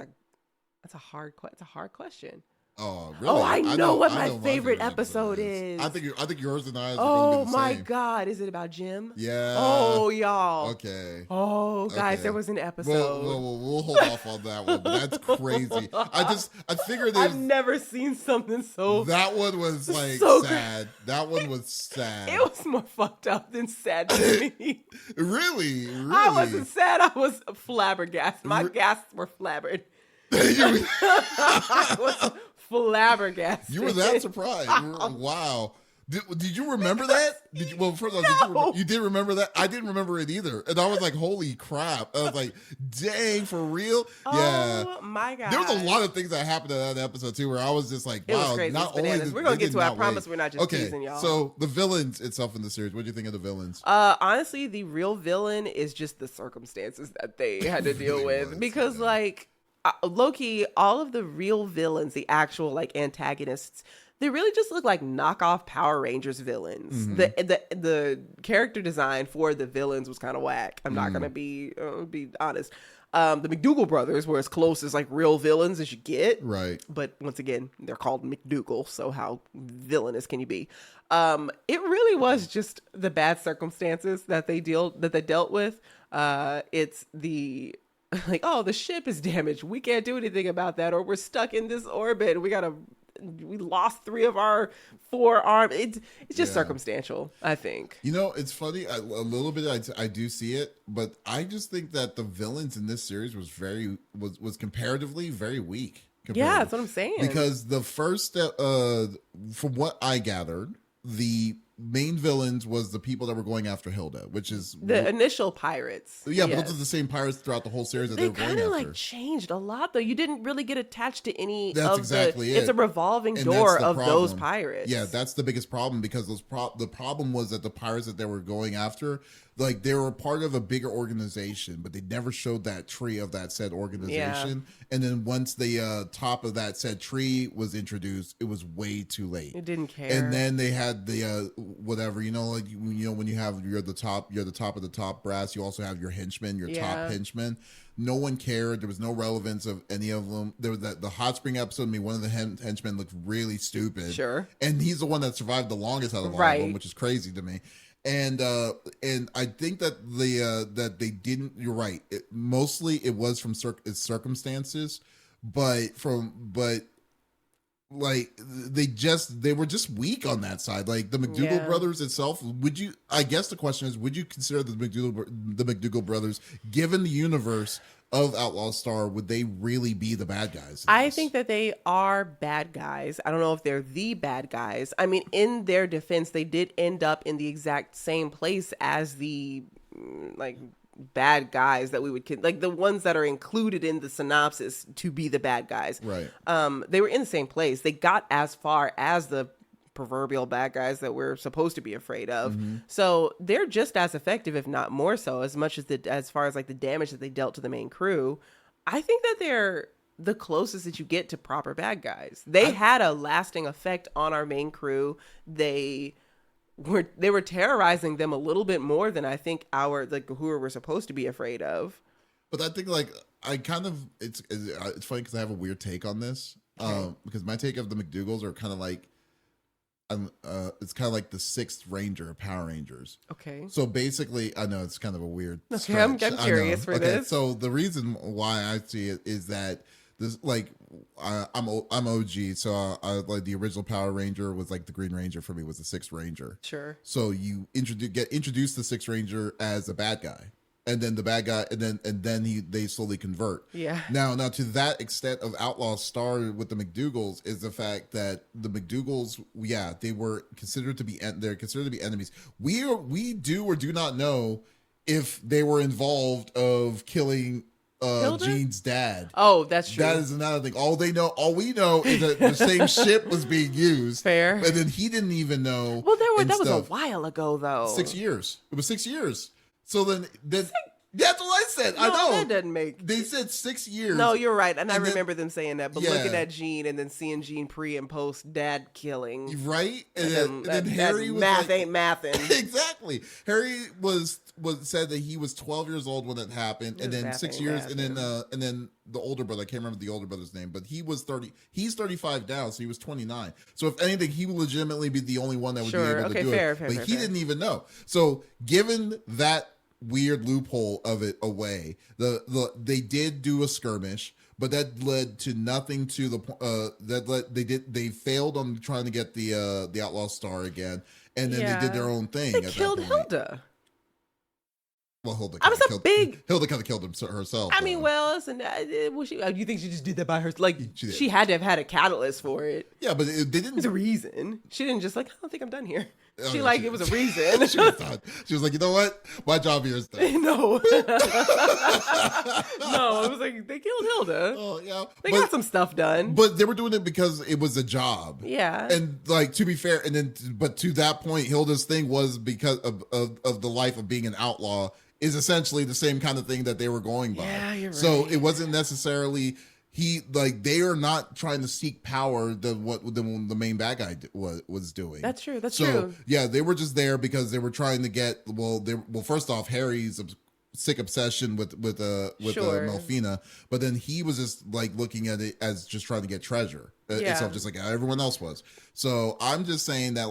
a hard question. Oh, really? Oh, I know what my favorite episode is. I think yours and I. Oh my God! Is it about Jim? Yeah. Oh, y'all. Okay. Oh, guys, Okay. there was an episode. We'll hold off on that one. But that's crazy. I figured I've never seen something so. That one was like so sad. That one was sad. It was more fucked up than sad to me. Really? I wasn't sad. I was flabbergasted. My gasps were flabbered. I was flabbergasted. You were that surprised? Wow. Did you remember that? Well, first of all, you did remember that? I didn't remember it either. And I was like, holy crap. I was like, dang, for real? Oh, my God. There was a lot of things that happened in that episode, too, where I was just like, wow. Not only we're going to get to it. I promise we're not just teasing y'all. So the villains itself in the series, what do you think of the villains? Honestly, the real villain is just the circumstances that they had to deal with. Because, like, low-key, all of the real villains, the actual, like, antagonists, they really just look like knockoff Power Rangers villains. The character design for the villains was kind of whack. I'm not gonna be honest. The McDougal brothers were as close as like real villains as you get. Right. But once again, they're called McDougal, so how villainous can you be? It really was just the bad circumstances that they dealt with. It's the like, oh, the ship is damaged. We can't do anything about that, or we're stuck in this orbit. We lost 3 of our 4 arms. It's just circumstantial, I think. You know, it's funny. A little bit, I do see it, but I just think that the villains in this series was comparatively very weak. Yeah, that's what I'm saying. Because the first, from what I gathered, the main villains was the people that were going after Hilda, which is the initial pirates. Yeah, but those are the same pirates throughout the whole series that they were going after. They kind of like changed a lot, though. You didn't really get attached to any. That's exactly it. It's a revolving door of those pirates. Yeah, that's the biggest problem, because the problem was that the pirates that they were going after, like they were part of a bigger organization, but they never showed that tree of that said organization. And then once the top of that said tree was introduced, it was way too late. It didn't care. And then they had the whatever, like when you have you're the top of the top brass, you also have your henchmen, your top henchmen. No one cared. There was no relevance of any of them. There was the hot spring episode. I mean, one of the henchmen looked really stupid. Sure. And he's the one that survived the longest out of all of them, which is crazy to me. And I think that that they didn't. You're right. Mostly it was from circumstances, but like they were just weak on that side. Like the McDougal brothers itself. I guess the question is, would you consider the McDougal brothers, given the universe of Outlaw Star, would they really be the bad guys? I think that they are bad guys. I don't know if they're the bad guys. I mean, in their defense, they did end up in the exact same place as the like bad guys that we would like the ones that are included in the synopsis to be the bad guys. Right. They were in the same place. They got as far as the proverbial bad guys that we're supposed to be afraid of. Mm-hmm. So they're just as effective, if not more so, as much as far as like the damage that they dealt to the main crew. I think that they're the closest that you get to proper bad guys. They had a lasting effect on our main crew. They were terrorizing them a little bit more than I think who we're supposed to be afraid of. But I think it's funny because I have a weird take on this. Because my take of the McDougals are kind of like, it's kind of like the Sixth Ranger of Power Rangers. Okay. So basically, I know it's kind of a weird. Okay, I'm curious for this. So the reason why I see it is that this, like, I'm OG, so I like the original Power Ranger was like the Green Ranger for me was the Sixth Ranger. Sure. So you get introduced to the Sixth Ranger as a bad guy. And then the bad guy, and then they slowly convert. Yeah. Now to that extent of Outlaw Star with the McDougals is the fact that the McDougals, they were considered to be enemies. We do or do not know if they were involved of killing Jean's dad. Oh, that's true. That is another thing. All we know is that the same ship was being used. Fair. And then he didn't even know. Well, that was a while ago, though. 6 years. It was 6 years. So then that's what I said. No, I know. That doesn't make... They said 6 years. No, you're right. And I remember them saying that. But looking at Jean and then seeing Jean pre and post dad killing. Right? And then Harry was math ain't mathin'. Exactly. Harry was said that he was 12 years old when it happened. And then 6 years. And then the older brother, I can't remember the older brother's name, but he was 30. He's 35 now, so he was 29. So if anything, he would legitimately be the only one that would be able to do it. But he didn't even know. So given that weird loophole of it away, they did do a skirmish, but that led to nothing to the they failed on trying to get the Outlaw Star again, and then they did their own thing. They killed Hilda. Well, Hilda kind of killed herself. I mean, well, listen, you think she just did that by herself? Like, she had to have had a catalyst for it. Yeah, but they didn't. There's a reason. She didn't just like, I don't think I'm done here. It was a reason. She was like, you know what? My job here is done. No. No, it was like, they killed Hilda. Oh, yeah. They got some stuff done. But they were doing it because it was a job. Yeah. And, like, to be fair, but to that point, Hilda's thing was because of the life of being an outlaw is essentially the same kind of thing that they were going by. Yeah, you're right. So it wasn't necessarily... they are not trying to seek power what the main bad guy was doing. That's true. That's true. Yeah, they were just there because they were trying to get first off, Harry's sick obsession with Melfina, but then he was just like looking at it as just trying to get treasure itself, just like everyone else was. So I'm just saying that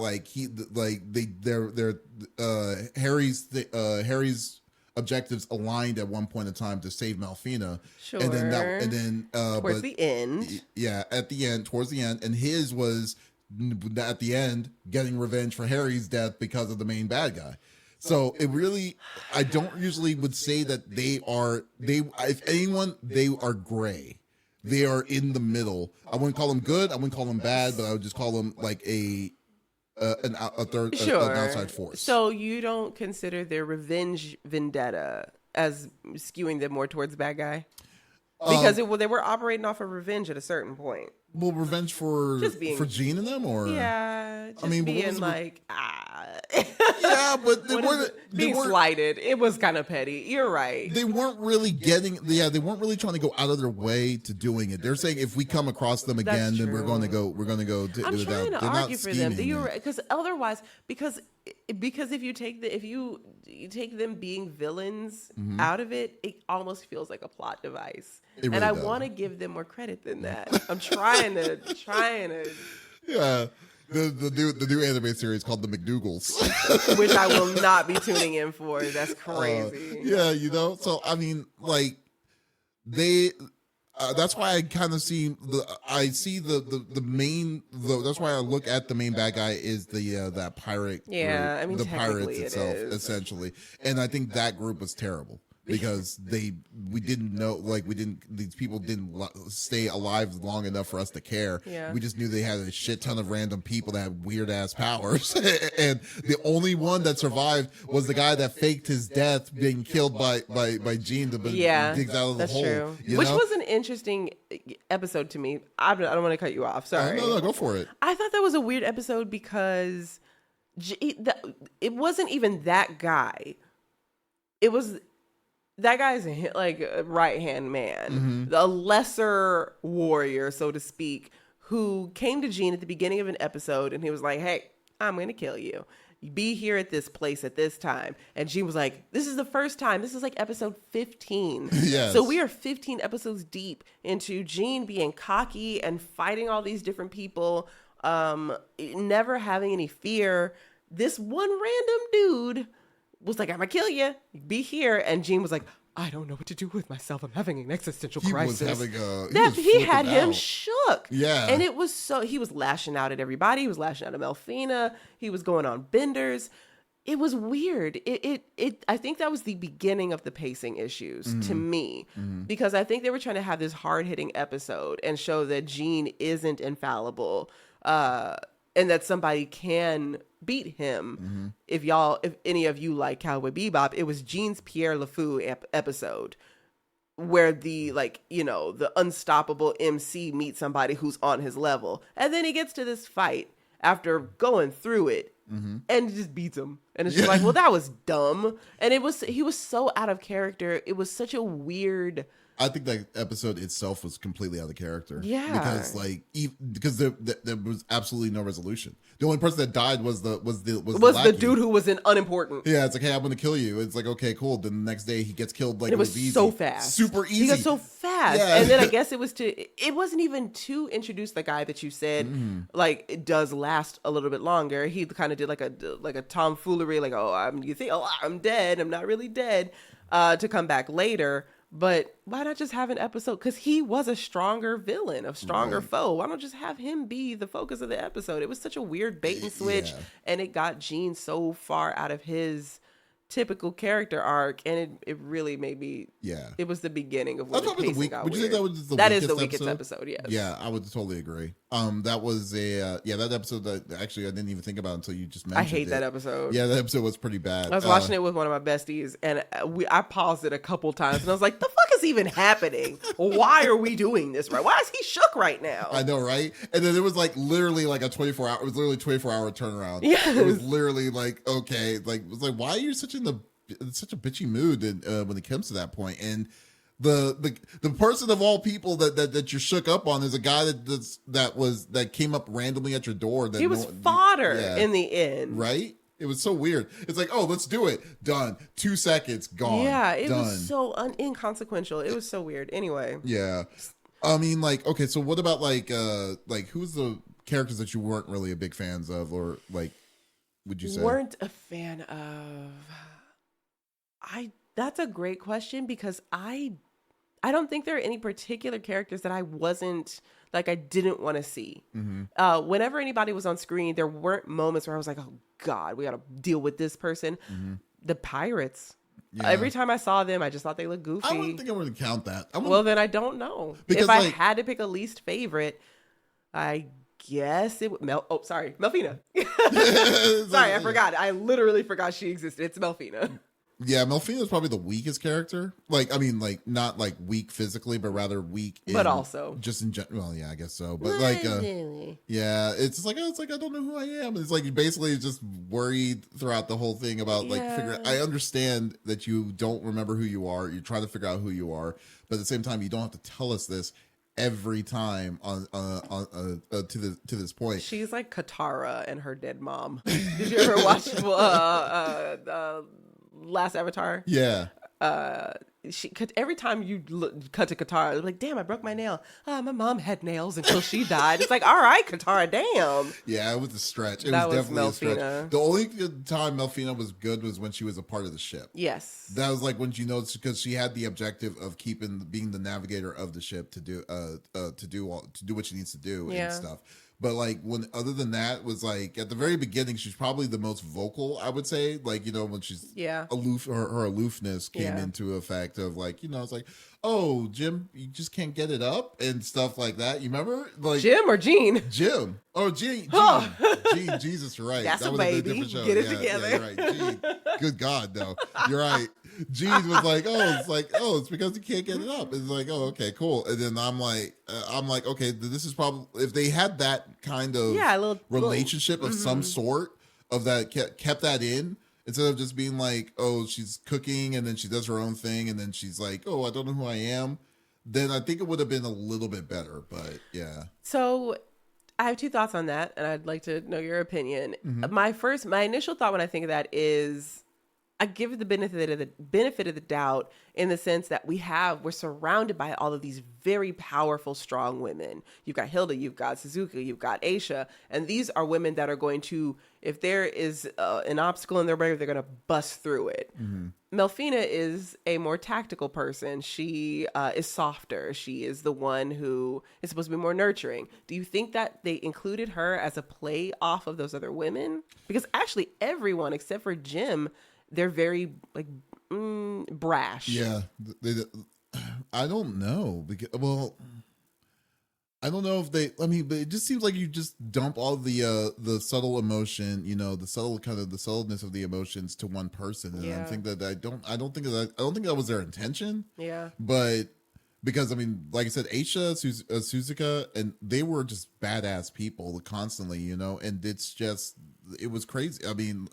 Harry's objectives aligned at one point in time to save Melfina. Sure. And then towards the end. Yeah, towards the end. And his was at the end getting revenge for Harry's death because of the main bad guy. So it really, I don't usually would say that if anyone, they are gray. They are in the middle. I wouldn't call them good. I wouldn't call them bad, but I would just call them like an outside force. So you don't consider their revenge vendetta as skewing them more towards the bad guy? Because they were operating off of revenge at a certain point. Well, revenge for Jean and them, or being like, Yeah, but they weren't being slighted. It was kind of petty. You're right. They weren't really getting. Yeah, they weren't really trying to go out of their way to doing it. They're saying if we come across them again, then we're going to go. We're going to go. I'm trying to argue for them. Because otherwise, because if you take you take them being villains out of it, it almost feels like a plot device. Really and I does. want to give them more credit than that. I'm trying to. Yeah. The new anime series called The McDougalls, which I will not be tuning in for. That's crazy. Yeah, So I mean, like they. That's why I kind of see the main. That's why I look at the main bad guy is that pirate. Yeah, group, I mean the pirates it itself, is. essentially, and I think that group was terrible. Because we didn't know, these people didn't stay alive long enough for us to care. Yeah. We just knew they had a shit ton of random people that had weird ass powers. And the only one that survived was the guy that faked his death being killed by Jean to digs out of the that's hole. True. You Which know? was an interesting episode to me. I don't want to cut you off. Sorry. No, go for it. I thought that was a weird episode because it wasn't even that guy. It was... That guy's like a right-hand man, a lesser warrior, so to speak, who came to Jean at the beginning of an episode and he was like, hey, I'm going to kill you. Be here at this place at this time. And Jean was like, this is the first time. This is like episode 15. Yes. So we are 15 episodes deep into Jean being cocky and fighting all these different people, never having any fear. This one random dude was like, I'm gonna kill you. Be here. And Jean was like, I don't know what to do with myself. I'm having an existential crisis. He had him shook. Yeah. And it was he was lashing out at everybody. He was lashing out at Melfina. He was going on benders. It was weird. I think that was the beginning of the pacing issues to me, because I think they were trying to have this hard-hitting episode and show that Jean isn't infallible, and that somebody can beat him. If any of you like Cowboy Bebop, it was Jean's Pierre LeFou episode where the unstoppable MC meets somebody who's on his level, and then he gets to this fight after going through it and just beats him, and it's just like, well, that was dumb. And he was so out of character. It was such a weird. I think that episode itself was completely out of character. Yeah, because there was absolutely no resolution. The only person that died was the dude who was unimportant. Yeah, it's like, hey, I'm going to kill you. It's like, okay, cool. Then the next day he gets killed. Like, it was easy. so fast, super easy. He got so fast, yeah. And then I guess it wasn't even to introduce the guy that you said it does last a little bit longer. He kind of did like a tomfoolery, like, I'm dead. I'm not really dead, to come back later. But why not just have an episode? Because he was a stronger villain, a stronger foe. Why not just have him be the focus of the episode? It was such a weird bait and switch, and it got Jean so far out of his typical character arc, and it really made me. Yeah, it was the beginning of what the pacing got. Would you think that was the weakest episode? Yes. Yeah, I would totally agree. That was that episode that actually I didn't even think about until you just mentioned it. I hate that episode. Yeah, that episode was pretty bad. I was watching it with one of my besties, and I paused it a couple times, and I was like, "The fuck is even happening? Why are we doing this? Right? Why is he shook right now?" I know, right? And then it was like literally like a 24-hour. It was literally 24-hour turnaround. Yeah, it was literally like, okay, like it was like, why are you such a bitchy mood when it comes to that point? And the person of all people that you're shook up on is a guy that came up randomly at your door. That he was fodder in the end, right? It was so weird. It's like, oh, let's do it. Done. 2 seconds. Gone. Yeah, it was so inconsequential. It was so weird. Anyway. Yeah. I mean, like, okay, so what about like who's the characters that you weren't really a big fans of, or like, would you say weren't a fan of? That's a great question, because I don't think there are any particular characters that I didn't want to see. Whenever anybody was on screen, there weren't moments where I was like, oh God, we got to deal with this person. The pirates. Yeah. Every time I saw them, I just thought they looked goofy. I wouldn't think I would count that. Well, then I don't know. Because if I had to pick a least favorite, I guess it would Melfina. Sorry, I forgot. I literally forgot she existed. It's Melfina. Yeah, Melfina's probably the weakest character. Like, I mean, like not like weak physically, but rather weak But also. just in general. Well, yeah, I guess so. But like, yeah, it's just like, oh, it's like I don't know who I am. It's like you basically just worried throughout the whole thing about like figuring. I understand that you don't remember who you are. You try to figure out who you are, but at the same time, you don't have to tell us this every time to this point. She's like Katara and her dead mom. Did you ever watch Last Avatar? Yeah. Every time you cut to Katara, they're like, damn, I broke my nail. My mom had nails until she died. It's like, all right, Katara, damn. Yeah, it was a stretch. It That was was definitely a stretch. Melfina. The only good time Melfina was good was when she was a part of the ship. Yes. That was like when you noticed, because she had the objective of being the navigator of the ship to do what she needs to do and stuff. But like other than that, was like at the very beginning, she's probably the most vocal, I would say. Like, you know, when she's aloof, her aloofness came into effect of like, you know, it's like, oh, Jim, you just can't get it up and stuff like that. You remember, like Jim or Gene? Jim. Oh, Gene. Gene. Jesus, you're right. That's that a was baby. A different show. Get it together. Yeah, you're right. Gene. Good God, no. You're right. Gene was like, it's because you can't get it up. It's like, oh, okay, cool. And then I'm like, okay, this is probably, if they had that kind of relationship of some sort of that, kept that in, instead of just being like, oh, she's cooking and then she does her own thing and then she's like, oh, I don't know who I am, then I think it would have been a little bit better. But yeah. So I have two thoughts on that, and I'd like to know your opinion. My initial thought when I think of that is, I give it the benefit of the doubt in the sense that we're surrounded by all of these very powerful, strong women. You've got Hilda, you've got Suzuka, you've got Aisha, and these are women that are going to, if there is an obstacle in their way, they're going to bust through it. Melfina is a more tactical person. She is softer. She is the one who is supposed to be more nurturing. Do you think that they included her as a play off of those other women? Because actually everyone except for Jim, they're very like brash. Yeah, I don't know. I don't know if they. I mean, but it just seems like you just dump all the subtle emotion, you know, the subtleness of the emotions to one person, and I think that I don't think that was their intention. Yeah, but because I mean, like I said, Aisha, Suzuka, and they were just badass people constantly, you know, and it was crazy. I mean,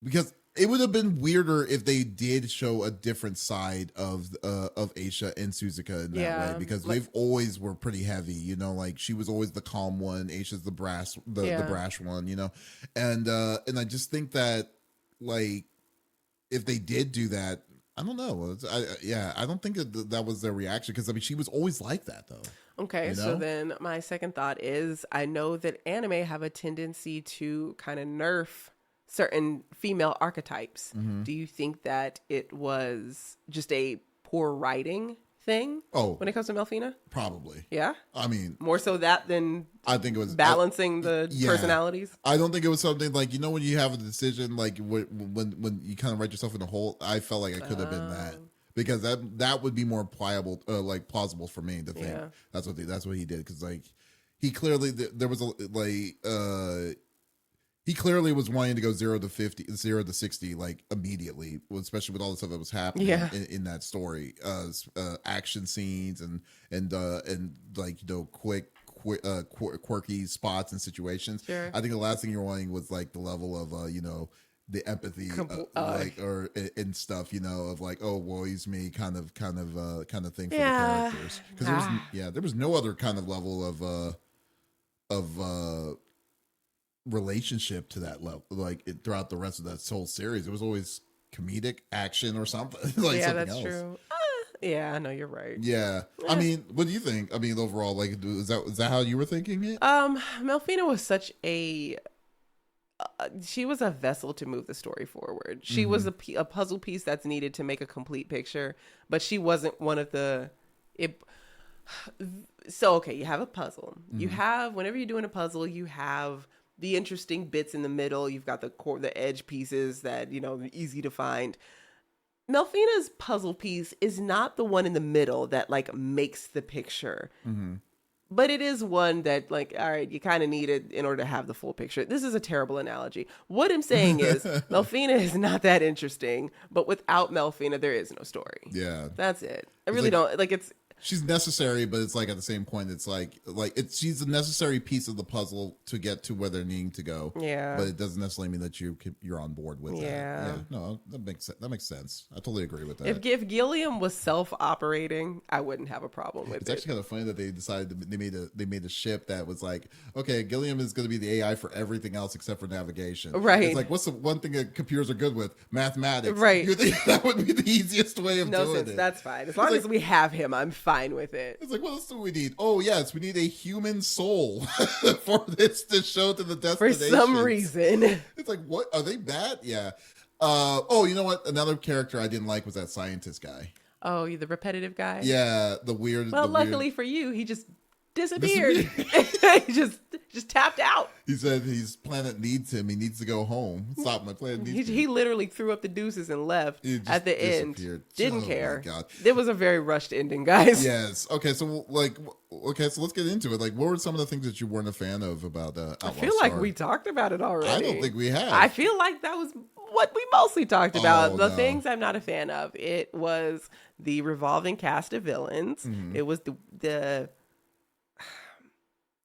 because it would have been weirder if they did show a different side of Aisha and Suzuka in that way, because they've always were pretty heavy, you know, like she was always the calm one, Aisha's the brash one, you know, and I just think that like if they did do that, I don't know, I don't think that was their reaction, because I mean she was always like that though. Okay, you know? so then my second thought is, I know that anime have a tendency to kind of nerf certain female archetypes. Do you think that it was just a poor writing thing when it comes to Melfina? Probably. Yeah? I mean, more so that than I think it was balancing the personalities? I don't think it was something like, you know, when you have a decision, like when you kind of write yourself in a hole, I felt like it could have been that. Because that would be more pliable, like plausible for me to think that's what he did. Because like he clearly there was he clearly was wanting to go 0 to 60 like immediately, especially with all the stuff that was happening in that story, action scenes and like, you know, quirky spots and situations. Sure. I think the last thing you're wanting was like the level of you know, the empathy and stuff, you know, of like, oh, woe is me kind of thing for the characters, because there was no other kind of level of relationship to that level, like throughout the rest of that whole series. It was always comedic action or something. Like something else. True. Yeah, I know, you're right. Yeah. I mean, what do you think? I mean, overall, like, is that how you were thinking it? Melfina was such she was a vessel to move the story forward. She was a puzzle piece that's needed to make a complete picture, but she wasn't one of the. So okay, you have a puzzle. You have, whenever you're doing a puzzle, you have the interesting bits in the middle. You've got the edge pieces that, you know, easy to find. Melfina's puzzle piece is not the one in the middle that like makes the picture. But it is one that, like, all right, you kind of need it in order to have the full picture. This is a terrible analogy. What I'm saying is, Melfina is not that interesting, but without Melfina, there is no story. Yeah. That's it. I really don't, like, it's... She's necessary, but it's like at the same point, it's like she's a necessary piece of the puzzle to get to where they're needing to go. Yeah. But it doesn't necessarily mean that you're on board with that. Yeah. No, that makes sense. I totally agree with that. If Gilliam was self-operating, I wouldn't have a problem with It's actually kind of funny that they decided they made a ship that was like, okay, Gilliam is going to be the AI for everything else except for navigation. Right. It's like, what's the one thing that computers are good with? Mathematics. Right. You think that would be the easiest way of doing it? That's fine. As long as we have him, I'm fine with it. It's like, what else do we need? Oh, yes, we need a human soul for this to show to the destination. For some reason. It's like, what? Are they bad? Yeah. Oh, you know what? Another character I didn't like was that scientist guy. Oh, you the repetitive guy? Yeah, the weird. Well, luckily for you, he just disappeared. He just tapped out. He said his planet needs him. He needs to go home. Stop, my planet needs He literally threw up the deuces and left at the end. Didn't care. My God. It was a very rushed ending, guys. Yes. Okay. So so let's get into it. Like, what were some of the things that you weren't a fan of about Outlaw I feel Star? like we talked about it already. I don't think we have. I feel like that was what we mostly talked about. Oh, The no. things I'm not a fan of. It was the revolving cast of villains. Mm-hmm. It was the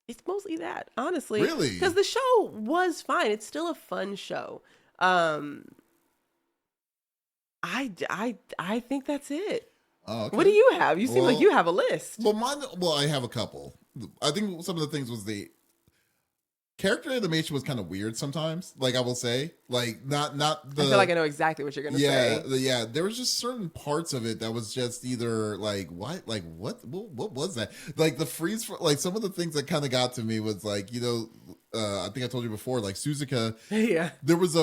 it's mostly that, honestly. Really? Because the show was fine. It's still a fun show. I think that's it. Oh, okay. What do you have? You seem like you have a list. Well, I have a couple. I think some of the things was the character animation was kind of weird sometimes. Like, I will say, like not the. I feel like I know exactly what you're gonna say. Yeah. There was just certain parts of it that was just either like what was that? Like the freeze, like some of the things that kind of got to me was like, I think I told you before, like Suzuka. Yeah. There was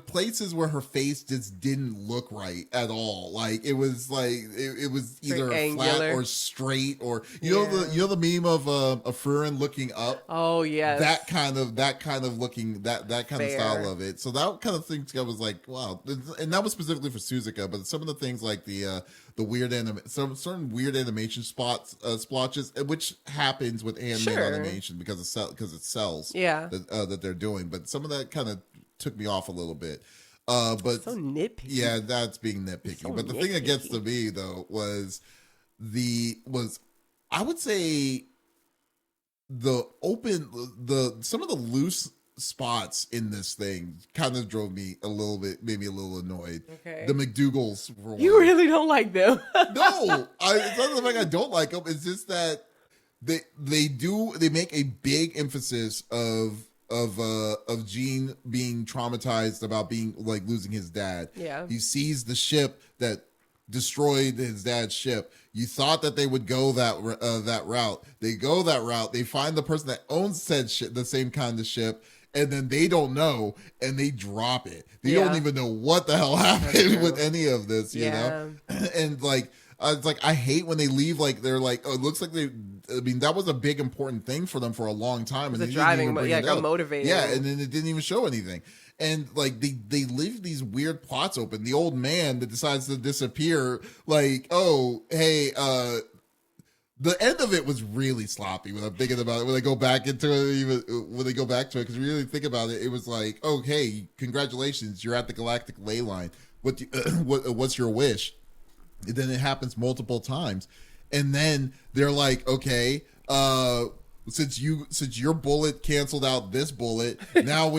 places where her face just didn't look right at all. Like it was like it was either flat or straight, or you know the meme of a Furin looking up. Oh yes. That kind of looking that kind of Fair. style of it. So that kind of thing I was like, wow. And that was specifically for Suzuka, but some of the things like the weird some certain weird animation splotches, which happens with animated animation because it sells. Yeah. That they're doing, but some of that kind of took me off a little bit. But so nitpicky. Yeah, that's being nitpicky. So but the thing that gets to me though was I would say some of the loose spots in this thing kind of made me a little annoyed. Okay. The McDougalls for one. You really don't like them. No, it's not the fact I don't like them. It's just that they make a big emphasis of Gene being traumatized about being like losing his dad. Yeah. He sees the ship that destroyed his dad's ship. You thought that they would go that route. They go that route. They find the person that owns said ship, the same kind of ship, and then they don't know, and they drop it. They don't even know what the hell happened with any of this, you know? And like, it's like, I hate when they leave, like, they're like, oh, it looks like that was a big important thing for them for a long time. And the driving, got motivated. Yeah, and then it didn't even show anything. And like they leave these weird plots open. The old man that decides to disappear, like, oh, hey, the end of it was really sloppy when I'm thinking about it. When they go back into it, because you really think about it, it was like, okay, congratulations, you're at the galactic ley line. What's your wish? And then it happens multiple times, and then they're like, okay, since your bullet canceled out this bullet, now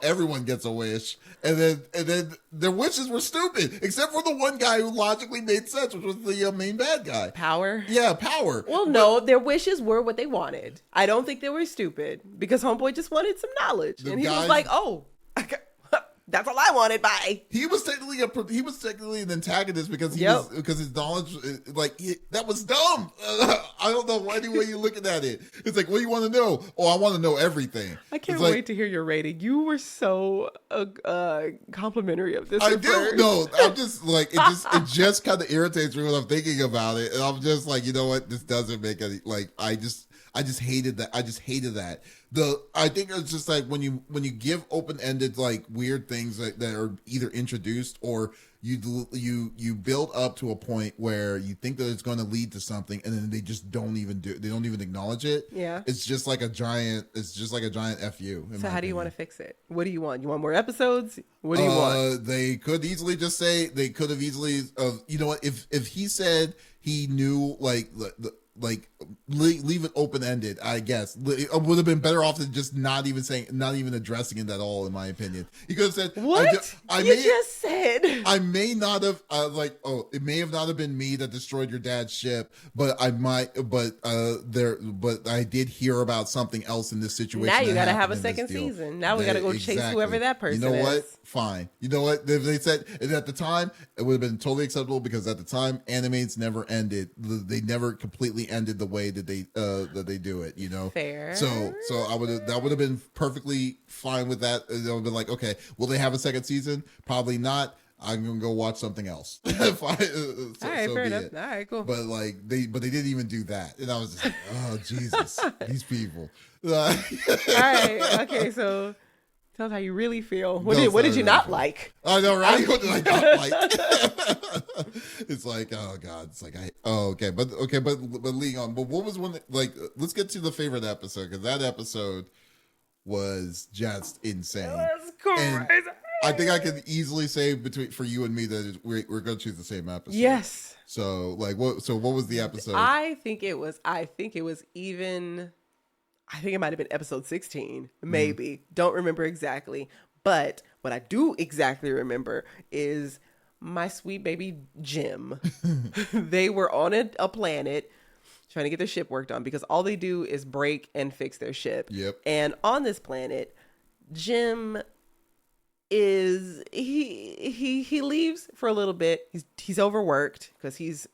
everyone gets a wish, and then their wishes were stupid, except for the one guy who logically made sense, which was the main bad guy. Power. Yeah, Power. Well, no, their wishes were what they wanted. I don't think they were stupid because Homeboy just wanted some knowledge, and he was like, "Oh, that's all I wanted." Bye. He was technically an antagonist because his knowledge, that was dumb. I don't know any way you're looking at it. It's like, what do you want to know? Oh, I want to know everything. I can't wait to hear your rating. You were so complimentary of this. I do. No, I'm just like, it just kind of irritates me when I'm thinking about it, and I'm just like, you know what? This doesn't make any I just hated that. I think it's just like when you give open-ended like weird things that are either introduced or you build up to a point where you think that it's going to lead to something, and then they just don't even acknowledge it. Yeah. It's just like a giant fu. So how do you want to fix it? What do you want? You want more episodes? What do you want? They could easily just say, they could have easily you know what, if he said he knew, like leave it open-ended, I guess it would have been better off than just not even addressing it at all, in my opinion. He could have said, what you just said. I may not have it may have not have been me that destroyed your dad's ship, but I did hear about something else in this situation. Now you got to have a second season. Now we got to go chase whoever that person is. You know what? Fine. You know what? They said at the time, it would have been totally acceptable, because at the time, animes never ended. They never completely ended the way that they do it. You know. Fair. So that would have been perfectly fine with that. It would have been like, okay, will they have a second season? Probably not. I'm gonna go watch something else. All right, fair enough. All right, cool. But they didn't even do that, and I was just like, oh Jesus, these people. All right, okay, so tell us how you really feel. What did you not like? I know, right? What did I not like? It's like, oh God, it's like but leading on. But what was one that, let's get to the favorite episode, because that episode was just insane. That's crazy. And I think I can easily say for you and me that we're going to choose the same episode. Yes. So what was the episode? I think it might have been episode 16, maybe. Don't remember exactly. But what I do exactly remember is my sweet baby Jim. They were on a planet trying to get their ship worked on, because all they do is break and fix their ship. Yep. And on this planet, Jim he leaves for a little bit. He's overworked, because he's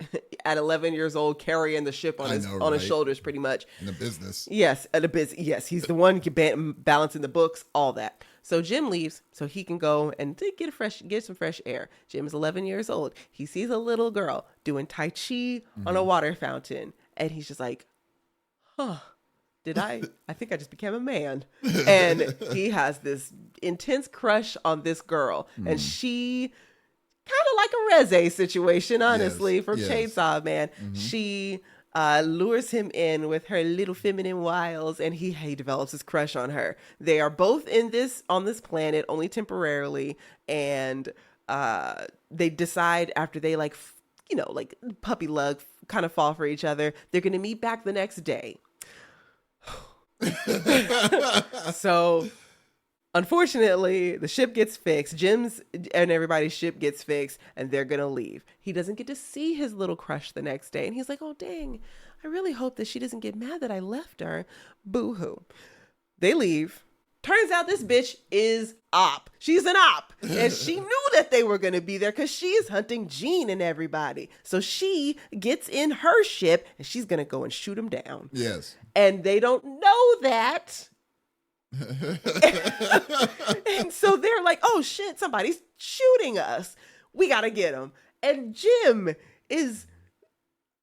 at 11 years old carrying the ship on his shoulders, pretty much. In the business. Yes, yes, he's the one balancing the books, all that. So Jim leaves so he can go and get some fresh air. Jim is 11 years old. He sees a little girl doing Tai Chi on a water fountain, and he's just like, huh. I think I just became a man. And he has this intense crush on this girl. And she, kind of like a Reze situation, honestly, from Chainsaw Man. Mm-hmm. She lures him in with her little feminine wiles, and he develops his crush on her. They are both on this planet, only temporarily. And they decide, after they puppy love, kind of fall for each other, they're going to meet back the next day. So unfortunately, the ship gets fixed. Jim's and everybody's ship gets fixed, and they're gonna leave. He doesn't get to see his little crush the next day, and he's like, oh dang, I really hope that she doesn't get mad that I left her. Boo-hoo. They leave. Turns out this bitch is op. She's an op. And she knew that they were going to be there, because she's hunting Gene and everybody. So she gets in her ship, and she's going to go and shoot him down. Yes. And they don't know that. And so they're like, oh shit, somebody's shooting us. We got to get him. And Jim is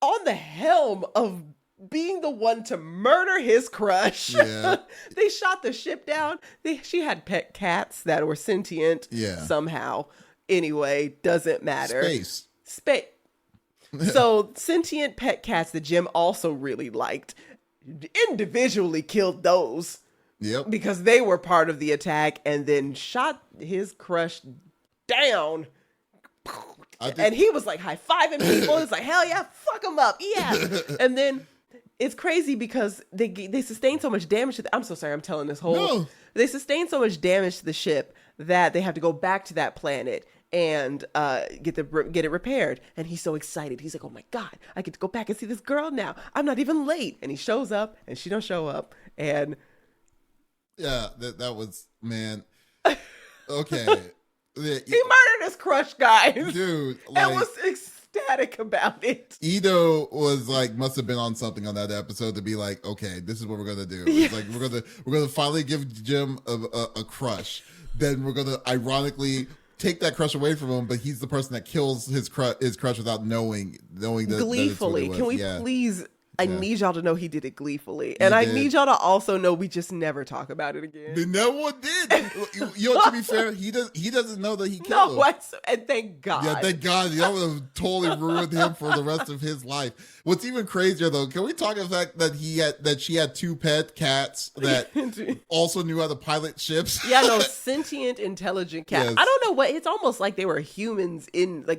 on the helm of being the one to murder his crush. Yeah. They shot the ship down. She had pet cats that were sentient somehow. Anyway, doesn't matter. Space. So sentient pet cats that Jim also really liked, individually killed those. Yep. Because they were part of the attack, and then shot his crush down. And he was like high-fiving people. It's like, hell yeah, fuck them up. Yeah. And then it's crazy because they sustain so much damage to I'm so sorry, I'm telling this whole. No. They sustain so much damage to the ship that they have to go back to that planet and get it repaired. And he's so excited. He's like, oh my God, I get to go back and see this girl now. I'm not even late. And he shows up, and she don't show up. And yeah, that was, man. Okay. He murdered his crush, guys. Dude. And was ecstatic about it. Ito was like, must have been on something on that episode to be like, okay, this is what we're gonna do. Yes. It's like we're gonna finally give Jim a crush. Then we're gonna ironically take that crush away from him, but he's the person that kills his crush without knowing that. Gleefully, that can we please I need y'all to know he did it gleefully. And I need y'all to also know we just never talk about it again. No one did. You know, to be fair, he doesn't know that he killed him. And thank God. Yeah, thank God. That would have totally ruined him for the rest of his life. What's even crazier though, can we talk about the fact that she had 2 pet cats that also knew how to pilot ships? Yeah, no, sentient, intelligent cats. Yes. I don't know what, it's almost like they were humans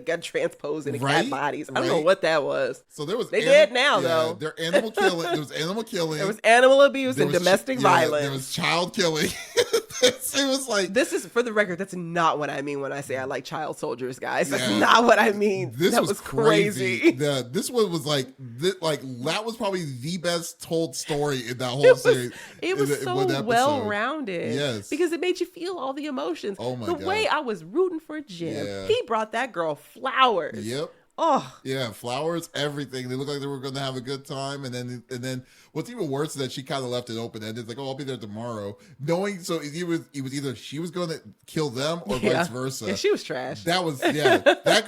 got transposed into cat bodies. I don't know what that was. So there was dead now though. There animal killing. There was animal killing. There was animal abuse and domestic violence. There was child killing. It was like, this is, for the record, that's not what I mean when I say I like child soldiers, guys. That's not what I mean. That was crazy. This one was like that was probably the best told story in that whole series. It was so well rounded. Yes, because it made you feel all the emotions. Oh my God. The way I was rooting for Jim, he brought that girl flowers. Yep. Oh yeah, flowers, everything. They looked like they were going to have a good time, and then what's even worse is that she kind of left it open ended. Like, oh, I'll be there tomorrow, knowing so it was either she was going to kill them or vice versa. Yeah, she was trash. That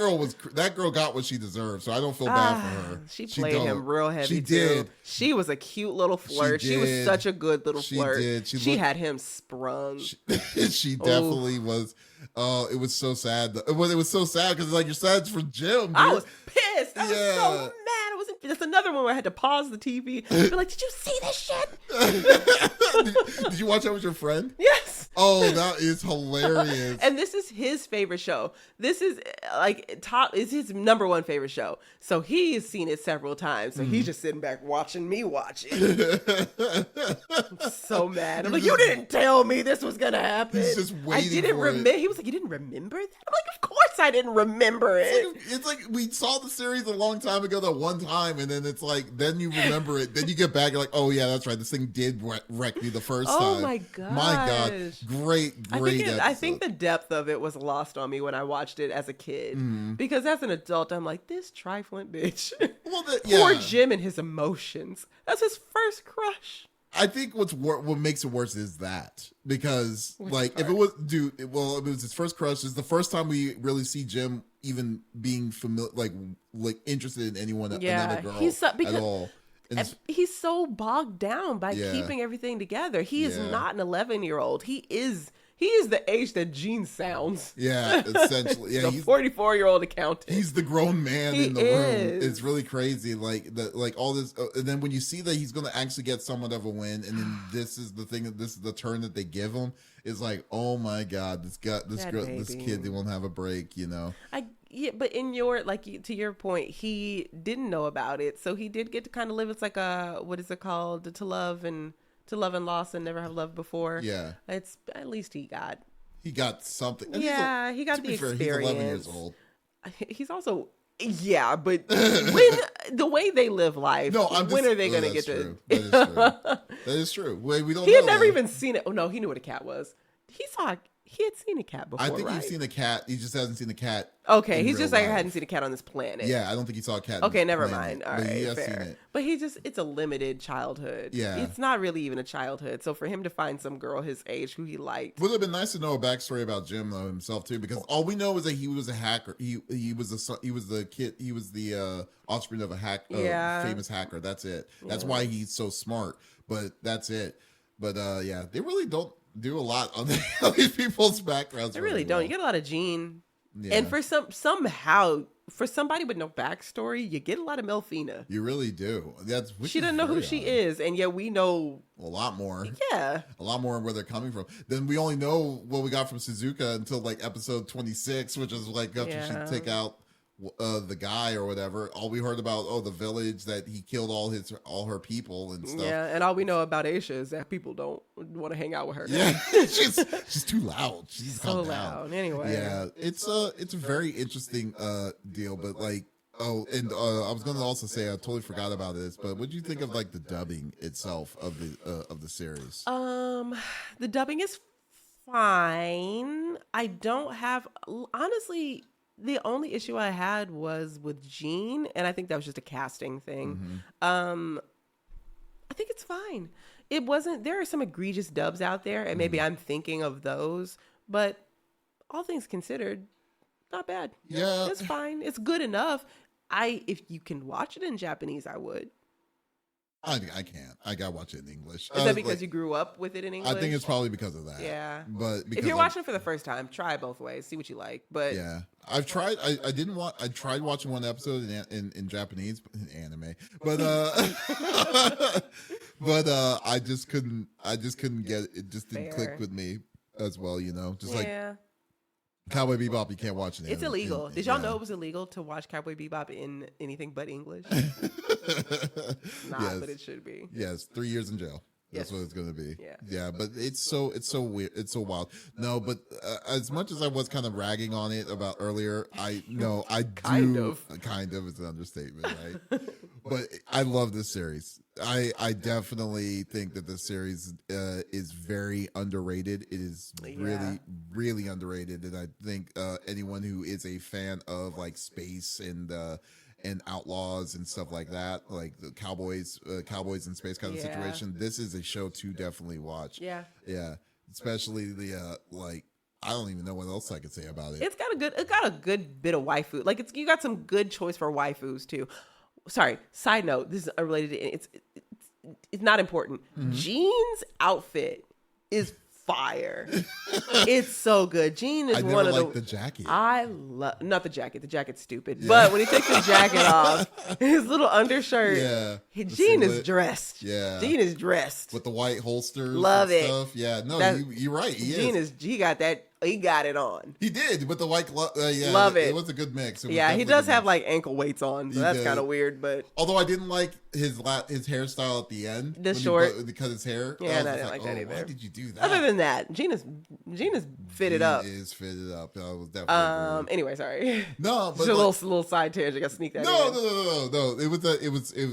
girl got what she deserved. So I don't feel bad for her. She played him real heavy. She did. Too. She was a cute little flirt. She was such a good little flirt. Did. She had him sprung. She definitely was. Oh, it was so sad. It was so sad because like you're sad for Jim. Dude. I was pissed. I was so mad. That's another one where I had to pause the TV. Be like, did you see this shit? Did you watch that with your friend? Yes. Oh, that is hilarious. And this is his favorite show. This is is his number 1 favorite show. So he's seen it several times. So he's just sitting back watching me watch it. I'm so mad. I'm like, you didn't tell me this was gonna happen. He's just waiting. I didn't remember. He was like, you didn't remember that? I'm like, of course I didn't remember it. It's like we saw the series a long time ago that one time, and then it's like, then you remember it. Then you get back, you're like, oh yeah, that's right. This thing did wreck me the first time. Oh my God. My God. Great episode. I think the depth of it was lost on me when I watched it as a kid. Because as an adult, I'm like, this trifling bitch. Well, Poor Jim and his emotions. That's his first crush. I think what makes it worse is that because if it was it was his first crush. It's the first time we really see Jim even being familiar, like interested in anyone, another girl at all. He's so bogged down by keeping everything together. He is not an 11-year-old. He is the age that Gene sounds. Yeah, essentially. Yeah, he's a 44-year-old accountant. He's the grown man in the room. It's really crazy. Like all this, and then when you see that he's going to actually get somewhat of a win, and then this is the thing, this is the turn that they give him. It's like, oh my God, this kid, they won't have a break. You know. Yeah, but in your to your point, he didn't know about it, so he did get to kind of live. It's like what is it called? To love and lost and never have loved before. Yeah, it's at least he got something. And he got the experience. Fair, he's 11 years old. He's also but when the way they live life, when are they going to get to? That is true. We don't. He had never even seen it. Oh no, he knew what a cat was. He had seen a cat before. I think he's seen a cat. He just hasn't seen a cat. Okay, he's just like, I hadn't seen a cat on this planet. Yeah, I don't think he saw a cat. Okay, never mind. All right, he has fair. seen it. But it's a limited childhood. Yeah, it's not really even a childhood. So for him to find some girl his age who he liked, would have been nice to know a backstory about Jim though himself too, because all we know is that he was a hacker. He was the offspring of a famous hacker. That's it. That's why he's so smart. But that's it. But they really don't do a lot on these people's backgrounds. They really don't. You get a lot of Gene. Yeah. And for somehow for somebody with no backstory, you get a lot of Melfina. You really do. She doesn't know who she is, and yet we know a lot more. Yeah, a lot more where they're coming from. Then we only know what we got from Suzuka until like episode 26, which is like after she take out the guy or whatever. All we heard about the village that he killed all her people and stuff. Yeah, and all we know about Aisha is that people don't want to hang out with her. Yeah, she's too loud. She's so loud. Anyway, yeah, it's a very interesting deal. But like, I was gonna also say I totally forgot about this. But what do you think of like the dubbing itself of the series? The dubbing is fine. I don't have honestly. The only issue I had was with Gene, and I think that was just a casting thing. Mm-hmm. I think it's fine. It wasn't. There are some egregious dubs out there, and maybe I'm thinking of those. But all things considered, not bad. Yeah, it's fine. It's good enough. If you can watch it in Japanese, I would. I can't. I gotta watch it in English. Is that because you grew up with it in English? I think it's probably because of that. Yeah. But if you're watching it for the first time, try it both ways. See what you like. But yeah, I've tried. I didn't want. I tried watching one episode in Japanese anime, but I just couldn't. I just couldn't get it. It just didn't click with me as well. Just like Cowboy Bebop, you can't watch it. It's illegal. Did y'all know it was illegal to watch Cowboy Bebop in anything but English? But it should be. Yes, 3 years in jail. That's what it's going to be. Yeah. But it's so weird. It's so wild. No, but as much as I was kind of ragging on it about earlier, I do kind of is an understatement, right? But I love this series. I definitely think that this series is very underrated. It is really, really underrated, and I think anyone who is a fan of like space and outlaws and stuff like that, like the cowboys in space kind of situation, this is a show to definitely watch. Yeah, especially the like, I don't even know what else I could say about it. It's got a good bit of waifu. Like you got some good choice for waifus too. Sorry, side note, this is unrelated to it's not important. Jean's outfit is fire. It's so good. Jean is one of the jacket. I love not the jacket. The jacket's stupid. But when he takes his jacket off, his little undershirt. Jean is dressed. Jean is dressed with the white holsters. Love it. Stuff. Yeah, no, you're right. He got that. He got it on. He did with the white glove. Love it. It was a good mix. He does have like ankle weights on, so that's kind of weird. But although I didn't like his hairstyle at the end, the short, because his hair. Yeah, I didn't like that either. Why did you do that? Other than that, Gene is fitted up. Is fitted up. I was definitely. Anyway, sorry. No, but just a little side tangent. I got to sneak that. No.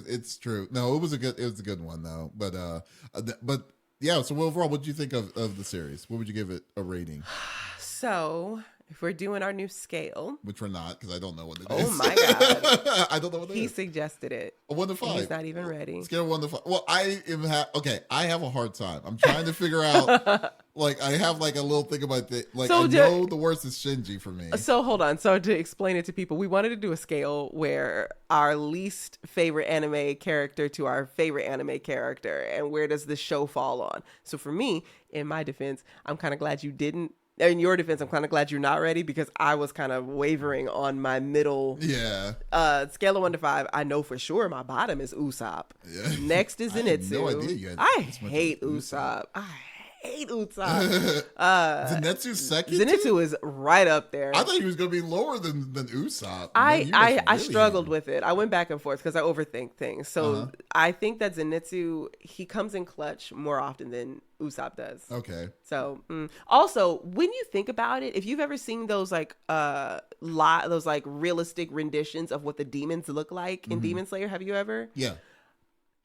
It's true. No, it was a good one though. But yeah. So overall, what did you think of the series? What would you give it a rating? So, if we're doing our new scale, which we're not, because I don't know what it is. Oh my god! I don't know what it is. He suggested it. A 1 to 5. He's not even ready. Scale of 1 to 5. Well, I have a hard time. I'm trying to figure out. Like I have like a little thing about the like. So I know the worst is Shinji for me. So hold on. So to explain it to people, we wanted to do a scale where our least favorite anime character to our favorite anime character, and where does the show fall on? So for me, in my defense, I'm kind of glad you didn't. In your defense, I'm kind of glad you're not ready, because I was kind of wavering on my middle. Scale of 1 to 5. I know for sure my bottom is Usopp. Next is Zenitsu. I had no idea you had hate Usopp. I hate Usopp. Zenitsu's second. Zenitsu is right up there. I thought he was going to be lower than Usopp. I struggled with it. I went back and forth because I overthink things. So I think that Zenitsu, he comes in clutch more often than Usopp does. Okay. So also, when you think about it, if you've ever seen those like those like realistic renditions of what the demons look like in Demon Slayer, have you ever? Yeah.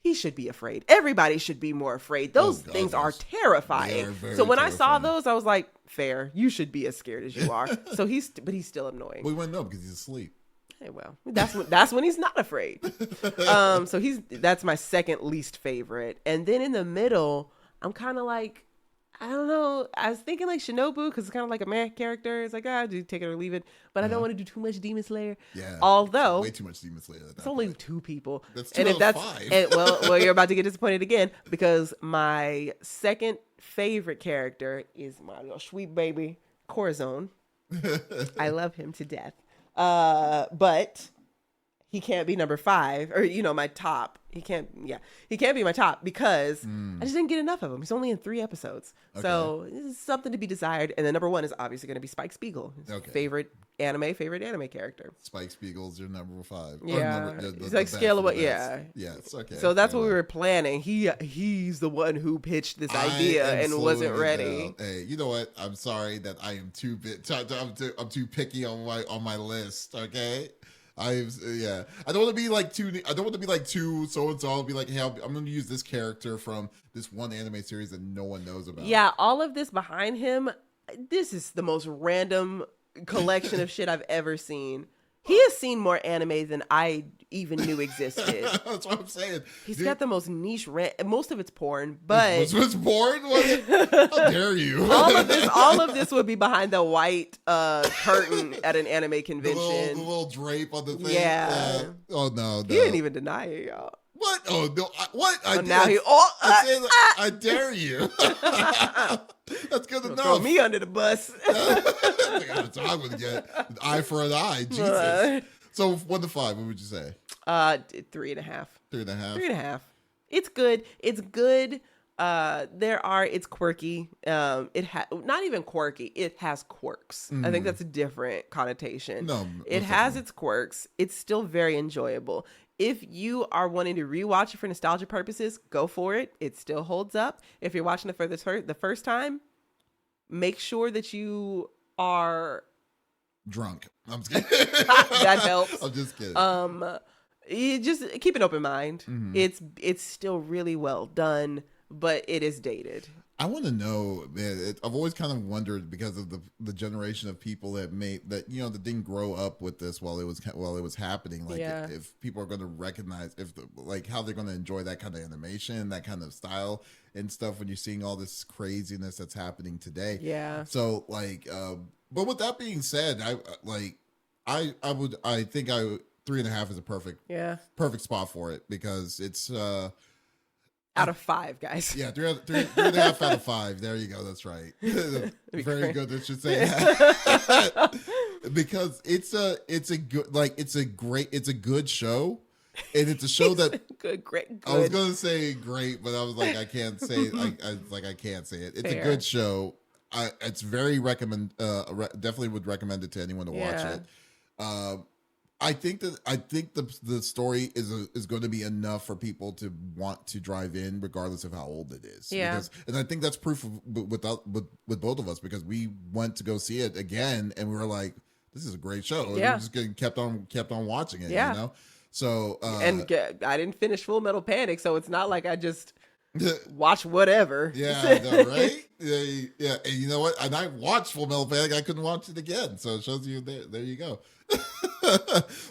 He should be afraid. Everybody should be more afraid. Those things are terrifying. So when I saw those, I was like, fair. You should be as scared as you are. So he's still annoying. We wouldn't know because he's asleep. Hey, well, that's when he's not afraid. So that's my second least favorite. And then in the middle, I'm kind of like, I don't know. I was thinking like Shinobu, because it's kind of like a meh character. It's like, do take it or leave it. But I don't want to do too much Demon Slayer. Yeah. Although way too much Demon Slayer. It's only 2 people. That's 2 out of 5. Well, you're about to get disappointed again, because my second favorite character is my little sweet baby Corazon. I love him to death. But he can't be number 5, or my top. He can't be my top, because I just didn't get enough of him. He's only in 3 episodes. Okay. So this is something to be desired. And then number 1 is obviously going to be Spike Spiegel. Favorite anime character. Spike Spiegel's your number 5. Yeah. It's like scale of what, Yes, okay. So that's what we were planning. He's the one who pitched this idea and wasn't ready. Hey, you know what? I'm sorry that I am I'm too picky on my list, okay? I don't want to be like too so-and-so. I'll be like, hey, I'm going to use this character from this one anime series that no one knows about. Yeah, all of this behind him, this is the most random collection of shit I've ever seen. He has seen more anime than I even knew existed. That's what I'm saying. He's got the most niche most of it's porn, but it's porn? How dare you? all of this would be behind the white curtain at an anime convention. The little drape on the thing. Yeah. Oh no. He didn't even deny it, y'all. What? Oh no! What? Now I dare you. That's good enough. Throw me under the bus. That's what I'm gonna get. An eye for an eye. Jesus. So 1 to 5, what would you say? 3.5. 3.5. 3.5. It's good. It's good. It's quirky. Not even quirky. It has quirks. I think that's a different connotation. No, it has its quirks. It's still very enjoyable. If you are wanting to rewatch it for nostalgia purposes, go for it. It still holds up. If you're watching it for the first time, make sure that you are drunk. I'm just kidding. That helps. I'm just kidding. You just keep an open mind. Mm-hmm. It's still really well done, but it is dated. I want to know, man. I've always kind of wondered because of the generation of people that that didn't grow up with this while it was happening. Like, if people are going to recognize how they're going to enjoy that kind of animation, that kind of style and stuff when you're seeing all this craziness that's happening today. Yeah. So but with that being said, I think 3.5 is a perfect spot for it because it's out of 5, guys. Yeah, 3.5 out of 5. There you go. That's right. Very good. That should say that. Because it's a good show, and it's a show that great. I was gonna say great, but I was like, I can't say. I can't say it. It's Fair. a good show. It's very definitely would recommend it to anyone to watch it. I think the story is going to be enough for people to want to drive in, regardless of how old it is. Yeah, and I think that's proof with both of us because we went to go see it again, and we were like, "This is a great show." And we just kept on watching it. Yeah. You know. So and I didn't finish Full Metal Panic, so it's not like I just watch whatever. Yeah, I know, right? Yeah. And you know what? And I watched Full Metal Panic. I couldn't watch it again, so it shows you there you go.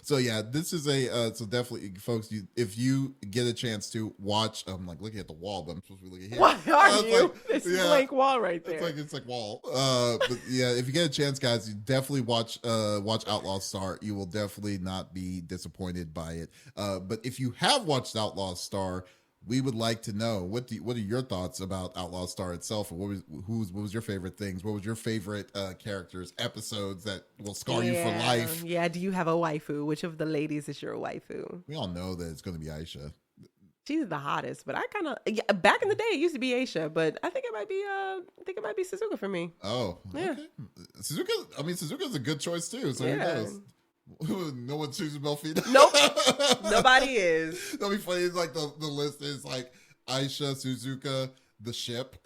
So yeah, this is so definitely, folks. If you get a chance to watch, I'm like looking at the wall, but I'm supposed to be looking here. Why are you? It's a blank wall right there. It's like wall. But yeah, if you get a chance, guys, you definitely watch Outlaw Star. You will definitely not be disappointed by it. But if you have watched Outlaw Star, we would like to know what are your thoughts about Outlaw Star itself? What was your favorite things? What was your favorite characters, episodes that will scar you for life? Yeah. Do you have a waifu? Which of the ladies is your waifu? We all know that it's going to be Aisha. She's the hottest, but I kind of back in the day it used to be Aisha, but I think it might be Suzuka for me. Oh, yeah. Okay. Suzuka's a good choice too. So who knows? No one's choosing Belfina. Nope. Nobody is. That'll be funny. It's like the list is like Aisha, Suzuka, the ship.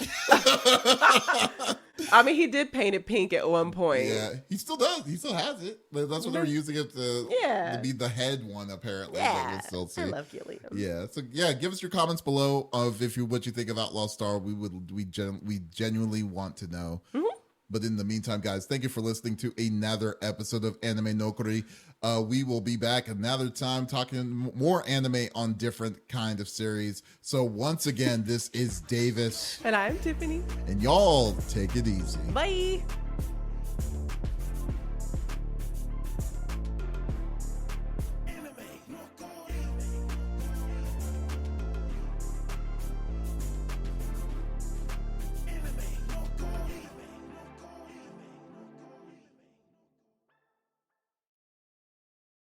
I mean, he did paint it pink at one point. Yeah, he still does. He still has it. But that's what they were using it to be the head one, apparently. Yeah, we'll still see. I love Gilliam. Yeah, so give us your comments below of what you think of Outlaw Star. We genuinely want to know. Mm-hmm. But in the meantime, guys, thank you for listening to another episode of Anime Nokuri. We will be back another time talking more anime on different kind of series. So once again, this is Davis. And I'm Tiffany. And y'all take it easy. Bye.